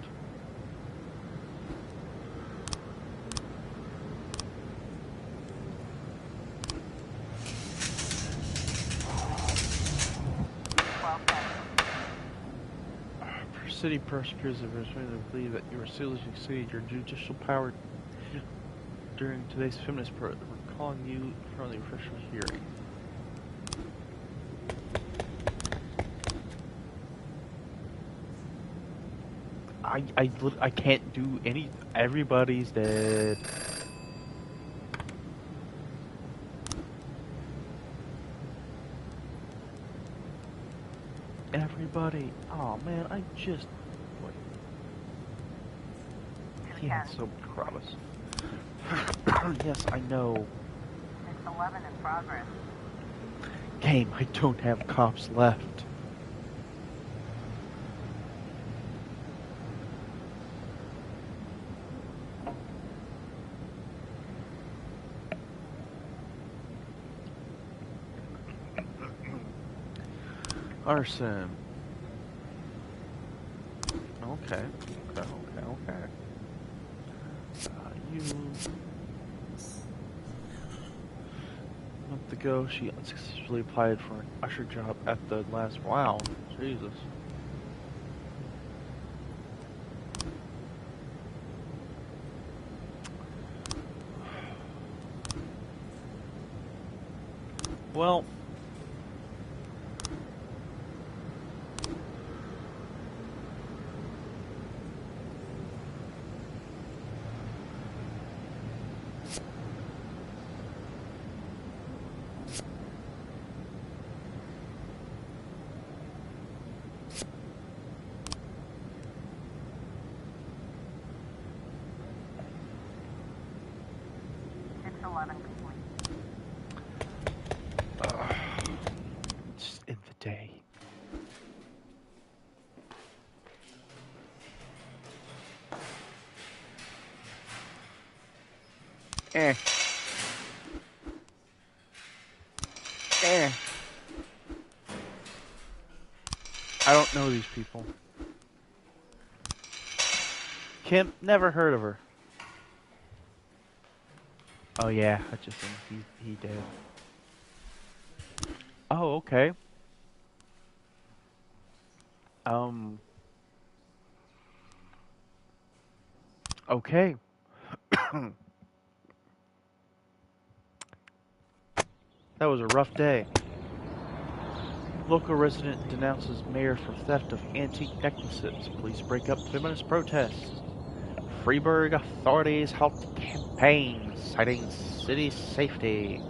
City prosecutors have reason to believe that you were seriously exceeded your judicial power during today's feminist program. We're calling you in front of the official hearing. I can't do any. Everybody's dead. Everybody. Oh man, I just. What? Yeah, so Kravis. Yes, I know. 611 in progress. Game, I don't have cops left. Arson. Okay. You... A month ago, she unsuccessfully applied for an usher job at the last... Wow. Jesus. Well... Just in the day. I don't know these people. Kim, never heard of her. Oh yeah, Hutchison, he did. Oh, okay. Okay. That was a rough day. Local resident denounces mayor for theft of antique necklaces. Police break up feminist protests. Freiburg authorities halt campaign, citing city safety.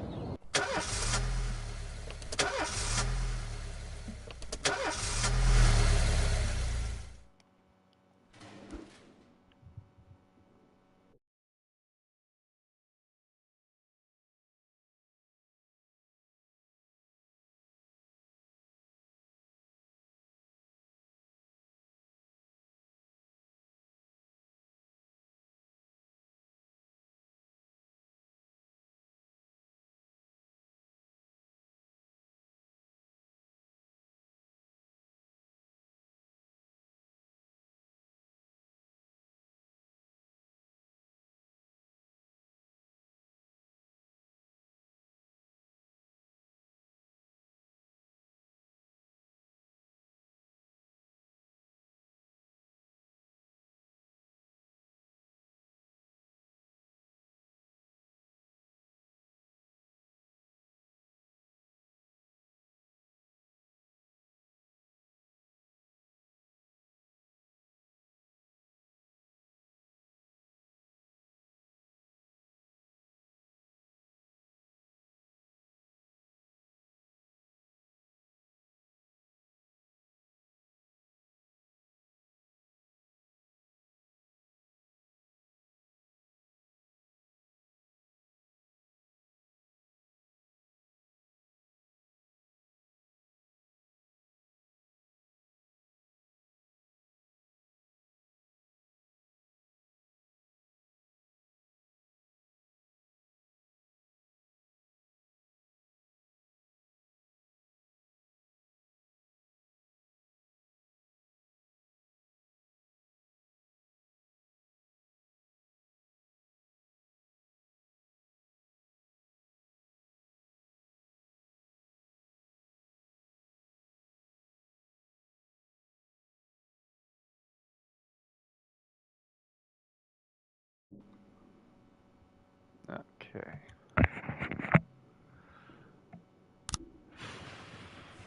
Okay.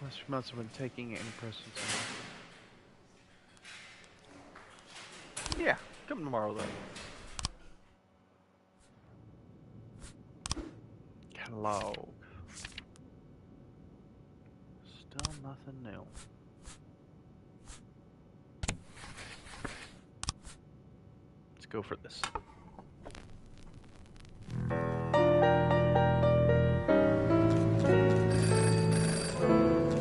Last few months I've been taking antidepressants. Yeah, come tomorrow then. Catalog. Still nothing new. Let's go for this.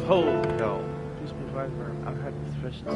Holy cow. Please be advised I've had sufficient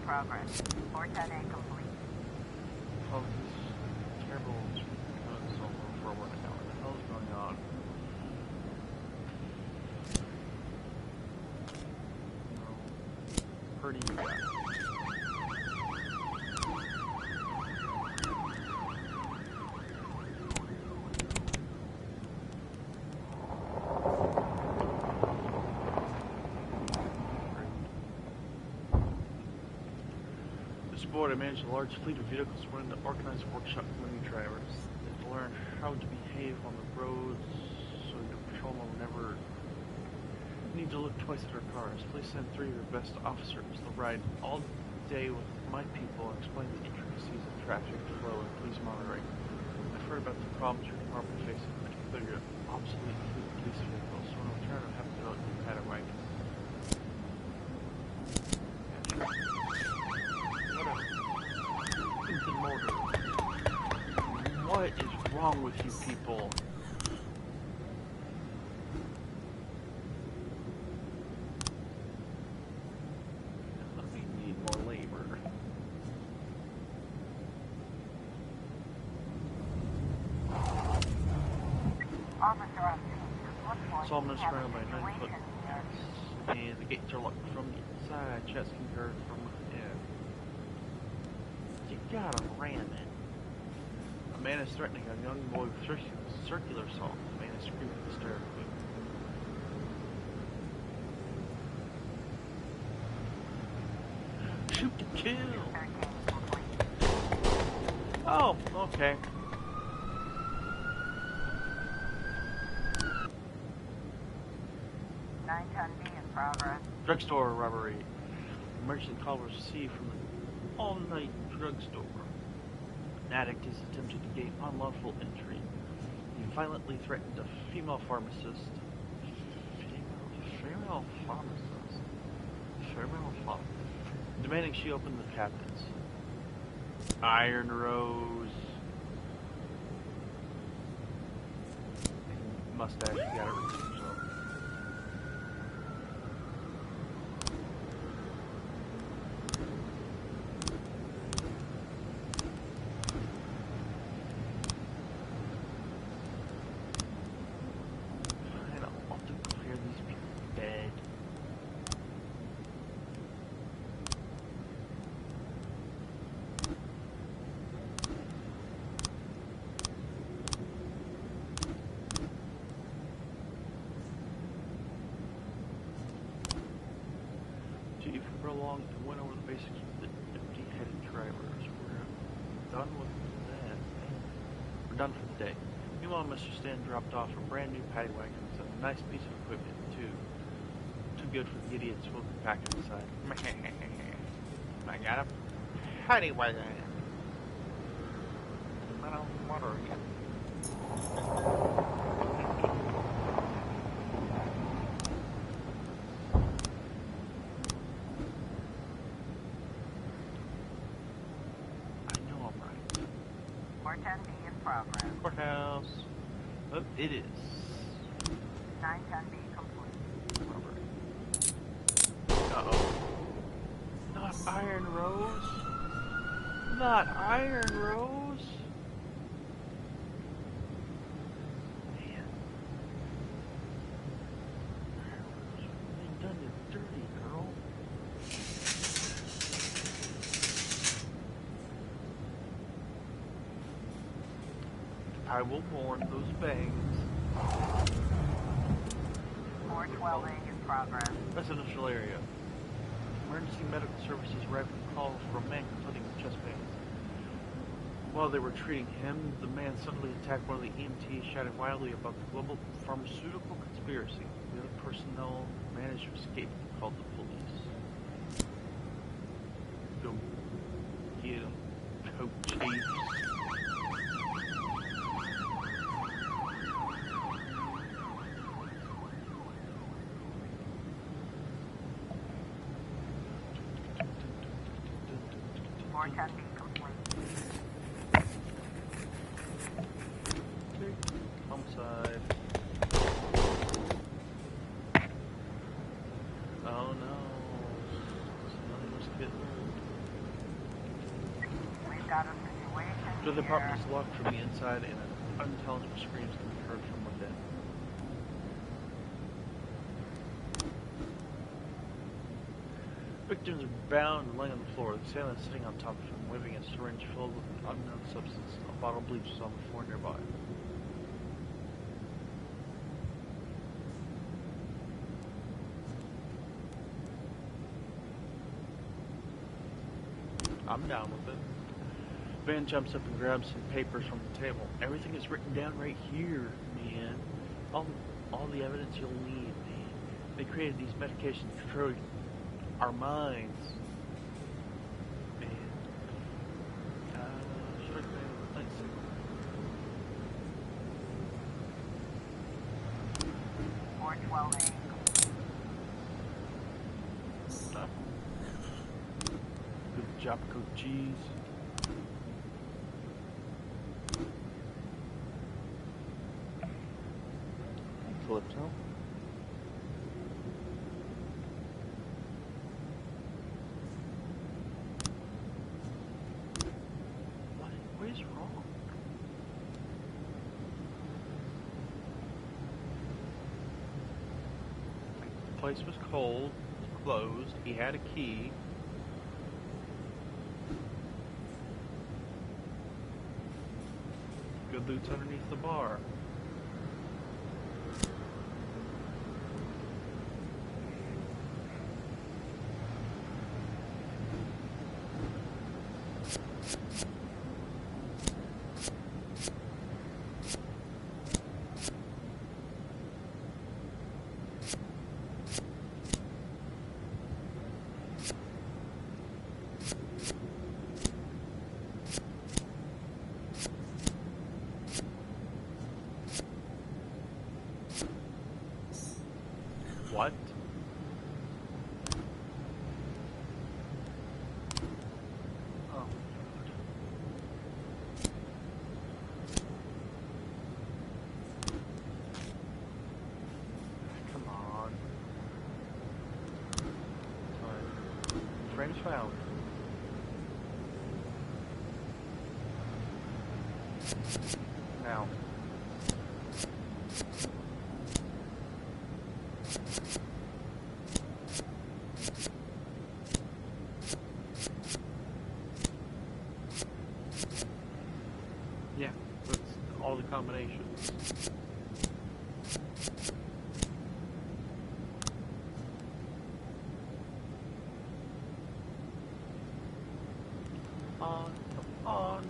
progress. 410A complete. Oh, this terrible console for what the hell is going on? No. Pretty bad. I manage a large fleet of vehicles running to organize workshop community drivers. They've learned how to behave on the roads so your patrolman will never need to look twice at our cars. Please send 3 of your best officers. They'll ride all day with my people and explain the intricacies of traffic flow and police monitoring. I've heard about the problems your department faces, particularly your obsolete fleet of police vehicles, so in return I'll have to develop new padawagons. wrong with you people? We need more labor. So I'm going to surround by 9-foot fence, and the gates are locked from the inside. Chest can be heard from within. You gotta ram it. A man is threatening a young boy with circular saw. The man is screaming hysterically. Shoot to kill! Oh, okay. Drugstore robbery. Emergency call was received from the all-night drugstore. An addict is attempting to gain unlawful entry. He violently threatened a female pharmacist. Female pharmacist? Demanding she open the cabinets. Iron Rose. Mustache, you gotta reach yourself. Along and went over the basics with the empty-headed drivers. We're done with that. We're done for the day. Meanwhile, Mr. Stan dropped off a brand new paddy wagon. It's a nice piece of equipment, too. Too good for the idiots we'll be packed inside. I got a paddy wagon. I don't water again. Courthouse. Oh, it is. 910B complete. Robbery. Uh-oh. Not Iron Rose? Not Iron Rose? Man. Iron Rose, they done you dirty, girl. I will mourn those bangs. 412A in progress. Residential area. Emergency medical services arrived with calls for a man complaining of chest pains. While they were treating him, the man suddenly attacked one of the EMTs, shouting wildly about the global pharmaceutical conspiracy. The other personnel managed to escape and called the police. Go get him, Coach. 410B complete. Okay. Homicide. Oh no. Somebody must get We've got a situation So the here. apartment is locked from the inside and unintelligible screams can be heard from within. Victims are bound and laying on the floor. The assailant is sitting on top of him, waving a syringe filled with an unknown substance. A bottle of bleach is on the floor nearby. I'm down with it. Van jumps up and grabs some papers from the table. Everything is written down right here, man. All the evidence you'll need, man. They created these medications to control our minds. Man. Should I go? Let's see. Good job, Coach Cheese. Calypso. What is wrong? The place was cold, closed, he had a key. Good loot's underneath the bar. What? Oh. Come on. Sorry. Frames found. Now. Yeah, that's all the combinations. On, come on.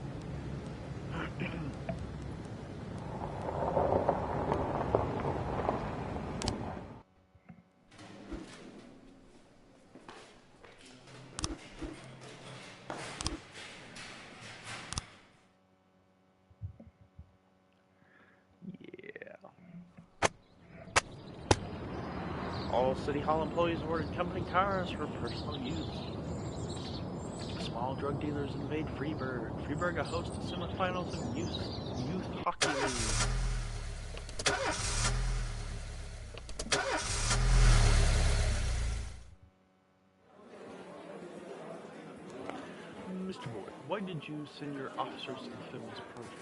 All City Hall employees ordered company cars for personal use. Small drug dealers invade Freeburg. Freeburg, a host of semifinals of youth hockey league. Mr. Boyd, why did you send your officers to film this protest?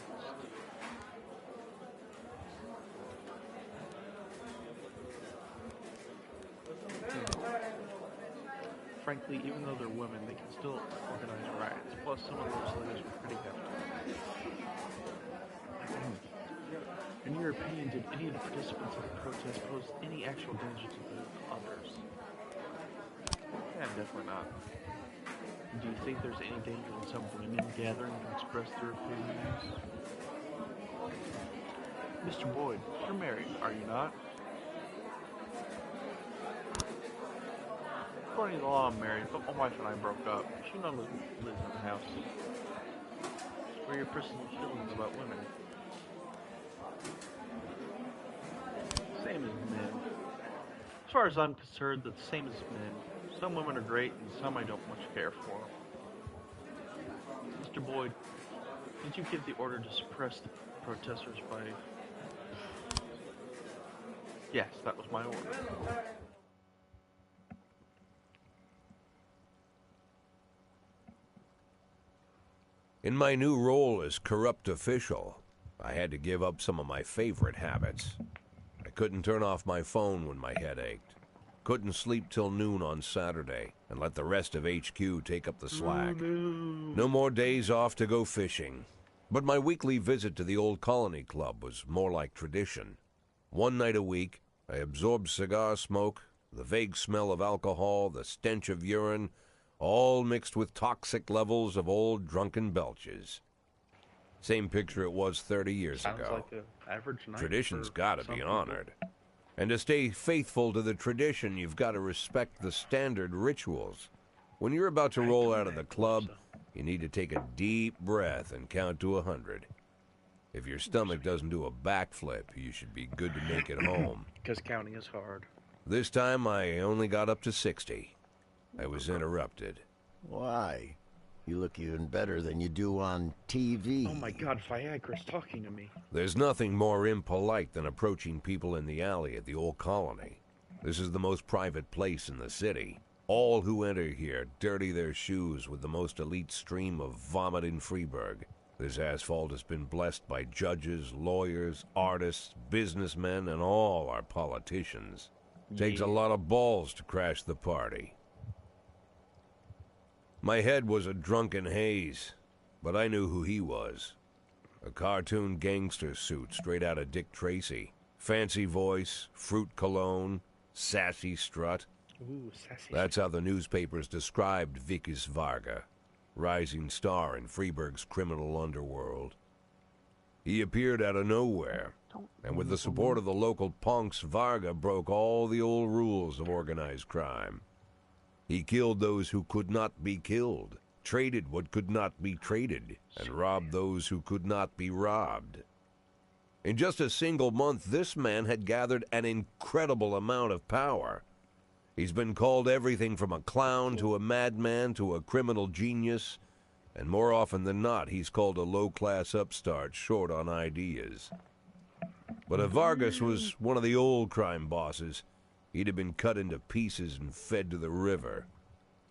Frankly, even though they're women, they can still organize riots. Plus, some of those leaders were pretty hefty. In your opinion, did any of the participants of the protest pose any actual danger to the others? Yeah, definitely not. Do you think there's any danger in some women gathering to express their opinions? Mr. Boyd, you're married, are you not? According to the law, I'm married, but my wife and I broke up. She no longer lives in the house. What are your personal feelings about women? Same as men. As far as I'm concerned, the same as men. Some women are great, and some I don't much care for. Mr. Boyd, did you give the order to suppress the protesters by... Yes, that was my order. In my new role as corrupt official, I had to give up some of my favorite habits. I couldn't turn off my phone when my head ached. Couldn't sleep till noon on Saturday and let the rest of HQ take up the slack. No more days off to go fishing. But my weekly visit to the old Colony Club was more like tradition. One night a week, I absorbed cigar smoke, the vague smell of alcohol, the stench of urine, all mixed with toxic levels of old drunken belches. Same picture it was 30 years ago. Sounds like an average night. Tradition's gotta be honored. And to stay faithful to the tradition, you've got to respect the standard rituals. When you're about to roll out of the club, you need to take a deep breath and count to 100. If your stomach doesn't do a backflip, you should be good to make it home. Because counting is hard. This time I only got up to 60. I was interrupted. Why? You look even better than you do on TV. Oh my god, Viagra's talking to me. There's nothing more impolite than approaching people in the alley at the old colony. This is the most private place in the city. All who enter here dirty their shoes with the most elite stream of vomit in Freeburg. This asphalt has been blessed by judges, lawyers, artists, businessmen, and all our politicians. Takes a lot of balls to crash the party. My head was a drunken haze, but I knew who he was. A cartoon gangster suit straight out of Dick Tracy. Fancy voice, fruit cologne, sassy strut. Ooh, sassy. That's how the newspapers described Vickis Varga, rising star in Freeburg's criminal underworld. He appeared out of nowhere, and with the support of the local punks, Varga broke all the old rules of organized crime. He killed those who could not be killed, traded what could not be traded, and robbed those who could not be robbed. In just a single month, this man had gathered an incredible amount of power. He's been called everything from a clown to a madman to a criminal genius, and more often than not, he's called a low-class upstart short on ideas. But if Vargas was one of the old crime bosses, he'd have been cut into pieces and fed to the river.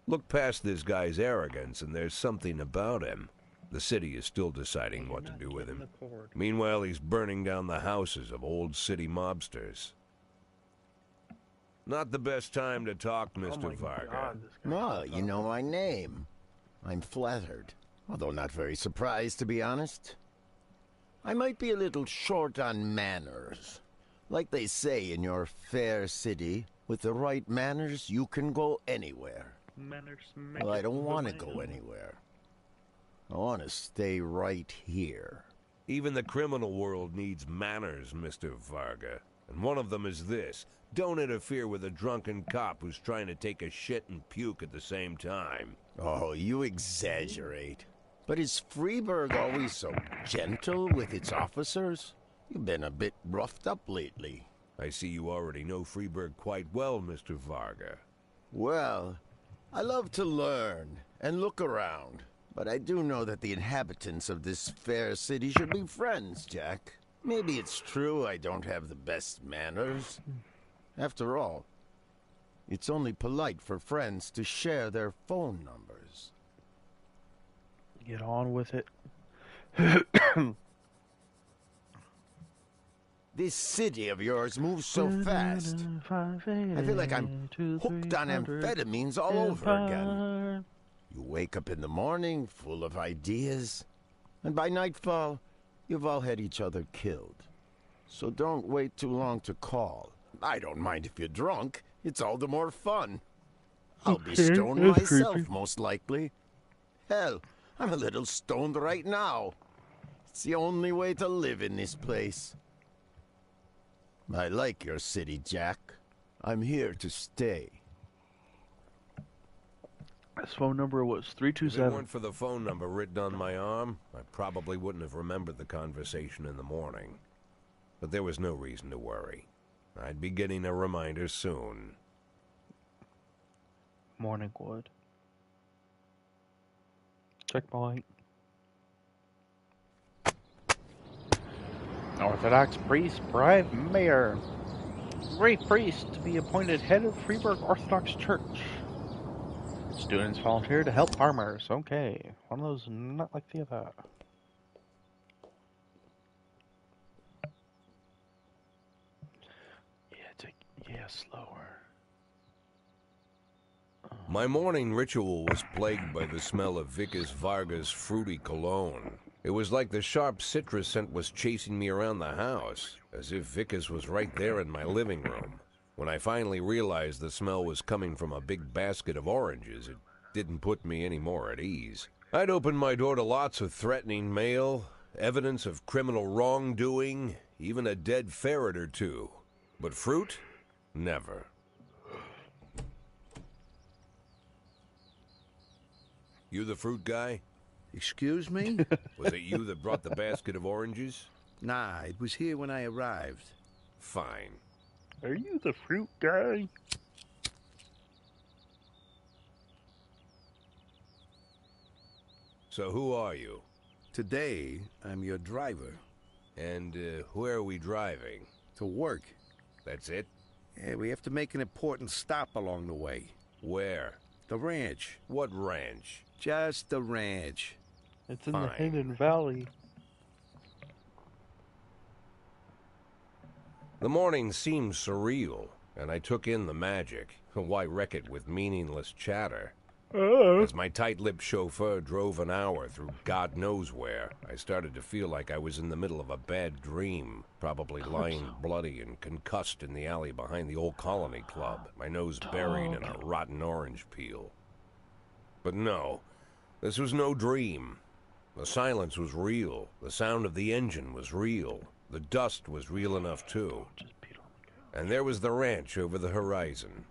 Look past this guy's arrogance, and there's something about him. The city is still deciding what to do with him. Meanwhile, he's burning down the houses of old city mobsters. Not the best time to talk, Mr. Varga. Well, you know my name. I'm flattered, although not very surprised, to be honest. I might be a little short on manners. Like they say in your fair city, with the right manners, you can go anywhere. Well, I don't want to go anywhere. I want to stay right here. Even the criminal world needs manners, Mr. Varga. And one of them is this. Don't interfere with a drunken cop who's trying to take a shit and puke at the same time. Oh, you exaggerate. But is Freeburg always so gentle with its officers? You've been a bit roughed up lately. I see you already know Freeburg quite well, Mr. Varga. Well, I love to learn and look around. But I do know that the inhabitants of this fair city should be friends, Jack. Maybe it's true I don't have the best manners. After all, it's only polite for friends to share their phone numbers. Get on with it. This city of yours moves so fast. I feel like I'm hooked on amphetamines all over again. You wake up in the morning full of ideas, and by nightfall, you've all had each other killed. So don't wait too long to call. I don't mind if you're drunk. It's all the more fun. I'll be stoned myself, most likely. Hell, I'm a little stoned right now. It's the only way to live in this place. I like your city, Jack. I'm here to stay. His phone number was 327. If it weren't for the phone number written on my arm, I probably wouldn't have remembered the conversation in the morning. But there was no reason to worry. I'd be getting a reminder soon. Morning wood. Checkpoint. Orthodox priest, bribe mayor. Great priest to be appointed head of Freeburg Orthodox Church. Students volunteer to help farmers. Okay. One of those not like the other. Yeah, slower. My morning ritual was plagued by the smell of Vickis Varga's fruity cologne. It was like the sharp citrus scent was chasing me around the house, as if Vickis was right there in my living room. When I finally realized the smell was coming from a big basket of oranges, it didn't put me any more at ease. I'd opened my door to lots of threatening mail, evidence of criminal wrongdoing, even a dead ferret or two. But fruit? Never. You the fruit guy? Excuse me? Was it you that brought the basket of oranges? Nah, it was here when I arrived. Fine. Are you the fruit guy? So who are you? Today, I'm your driver. And where are we driving? To work. That's it? Yeah, we have to make an important stop along the way. Where? The ranch. What ranch? Just the ranch. It's in the Hidden Valley. The morning seemed surreal, and I took in the magic. Why wreck it with meaningless chatter? As my tight-lipped chauffeur drove an hour through God knows where, I started to feel like I was in the middle of a bad dream, probably lying bloody and concussed in the alley behind the old Colony Club, my nose buried in a rotten orange peel. But no, this was no dream. The silence was real. The sound of the engine was real. The dust was real enough, too. And there was the ranch over the horizon.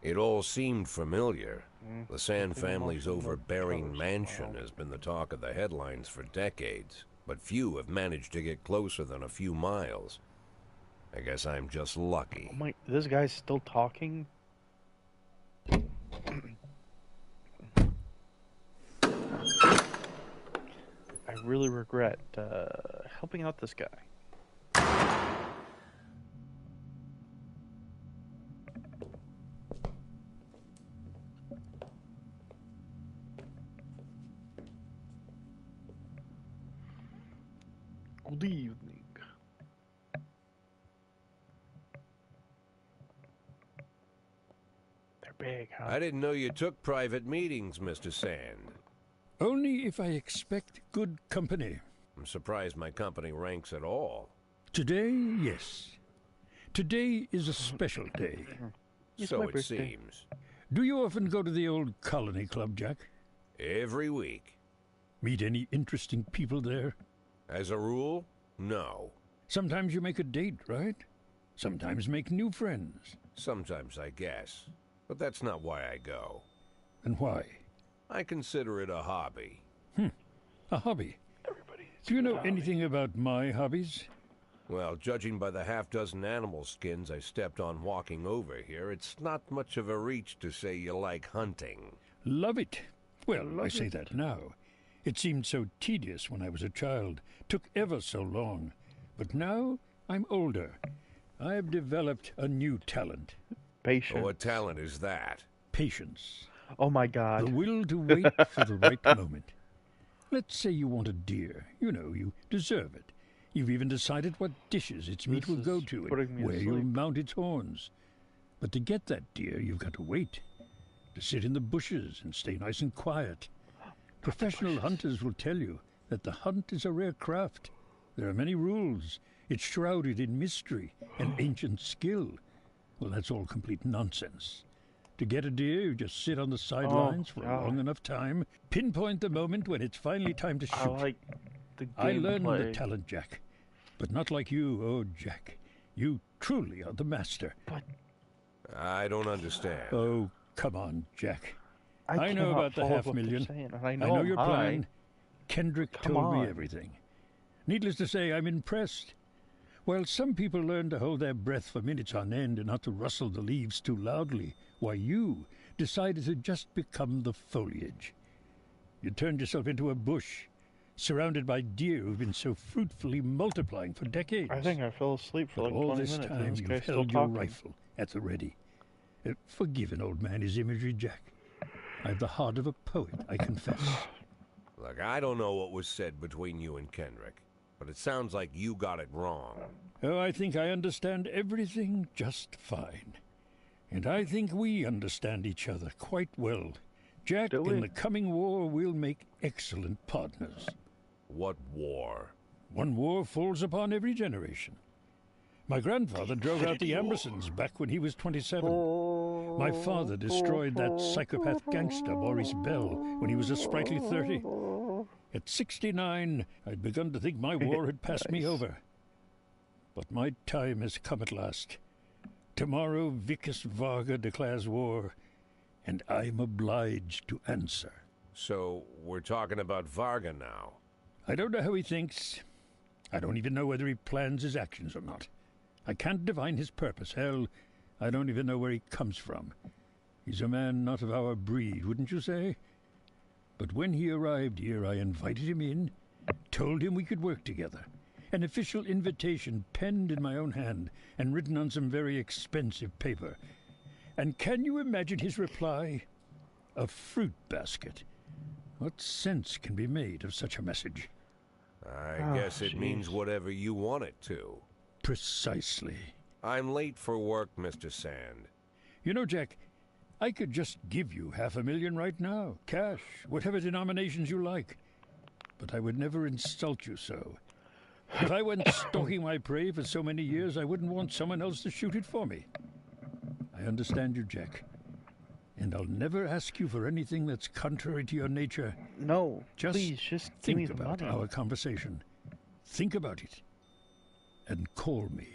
It all seemed familiar. The Sand family's overbearing mansion has been the talk of the headlines for decades, but few have managed to get closer than a few miles. I guess I'm just lucky. Oh my, this guy's still talking? I really regret helping out this guy. Good evening. They're big, huh? I didn't know you took private meetings, Mr. Sand. Only if I expect good company. I'm surprised my company ranks at all. Today, yes. Today is a special day. So it seems. Do you often go to the old Colony Club, Jack? Every week. Meet any interesting people there? As a rule, no. Sometimes you make a date, right? Sometimes make new friends. Sometimes, I guess. But that's not why I go. And why? I consider it a hobby. A hobby? Do you know anything about my hobbies? Well, judging by the half-dozen animal skins I stepped on walking over here, it's not much of a reach to say you like hunting. Love it. Well, I say that now. It seemed so tedious when I was a child. Took ever so long. But now I'm older. I've developed a new talent. Patience. What talent is that? Patience. Oh my God. The will to wait for the right moment. Let's say you want a deer. You know, you deserve it. You've even decided what dishes its meat will go to and where you'll mount its horns. But to get that deer, you've got to wait. To sit in the bushes and stay nice and quiet. Professional hunters will tell you that the hunt is a rare craft. There are many rules. It's shrouded in mystery and ancient skill. Well, that's all complete nonsense. To get a deer, you just sit on the sidelines for a long enough time, pinpoint the moment when it's finally time to shoot. I learned the talent, Jack. But not like you, oh, Jack. You truly are the master. But I don't understand. Oh, come on, Jack. I know about the $500,000. I know your plan. Kendrick told me everything. Needless to say, I'm impressed. While some people learn to hold their breath for minutes on end and not to rustle the leaves too loudly, why you decided to just become the foliage. You turned yourself into a bush, surrounded by deer who've been so fruitfully multiplying for decades. I think I fell asleep for like 20 minutes. All this time you've held your rifle at the ready. Forgive an old man his imagery, Jack. I've the heart of a poet, I confess. Look, I don't know what was said between you and Kendrick, but it sounds like you got it wrong. Oh, I think I understand everything just fine. And I think we understand each other quite well. Jack, in the coming war, we'll make excellent partners. What war? One war falls upon every generation. My grandfather drove out the Ambersons back when he was 27. My father destroyed that psychopath gangster, Maurice Bell, when he was a sprightly 30. At 69, I'd begun to think my war had passed me over. But my time has come at last. Tomorrow, Vickis Varga declares war, and I'm obliged to answer. So, we're talking about Varga now? I don't know how he thinks. I don't even know whether he plans his actions or not. I can't divine his purpose. Hell, I don't even know where he comes from. He's a man not of our breed, wouldn't you say? But when he arrived here, I invited him in, told him we could work together. An official invitation penned in my own hand and written on some very expensive paper. And can you imagine his reply? A fruit basket. What sense can be made of such a message? I guess it means whatever you want it to. Precisely. I'm late for work, Mr. Sand. You know, Jack, I could just give you $500,000 right now. Cash, whatever denominations you like. But I would never insult you so. If I went stalking my prey for so many years, I wouldn't want someone else to shoot it for me. I understand you, Jack. And I'll never ask you for anything that's contrary to your nature. No, please, just give me think the about money. our conversation. Think about it. And call me.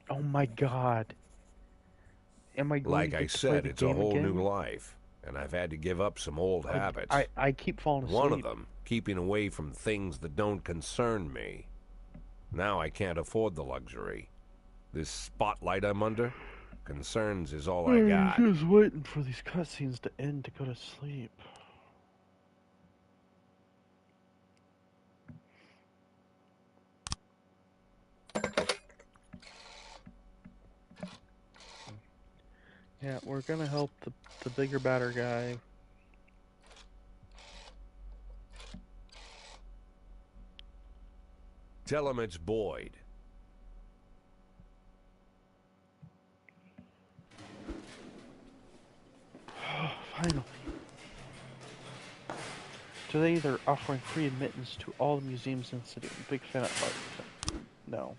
Oh my God. Am I going Like to I get to play said, the it's a game whole again? new life, and I've had to give up some old habits. I keep falling asleep. One of them, keeping away from things that don't concern me. Now I can't afford the luxury. This spotlight I'm under, concerns is all I got. I'm just waiting for these cutscenes to end to go to sleep. Yeah, we're gonna help the bigger, badder guy. Tell him it's Boyd. Finally. Today they're offering free admittance to all the museums in the city. I'm a big fan of art. No.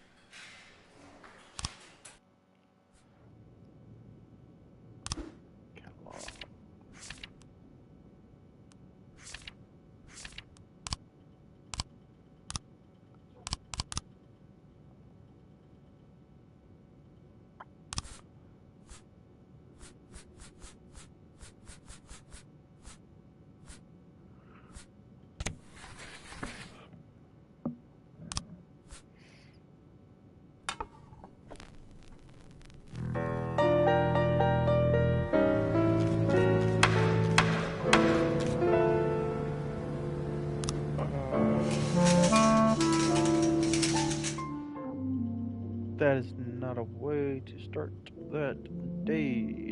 That is not a way to start that day.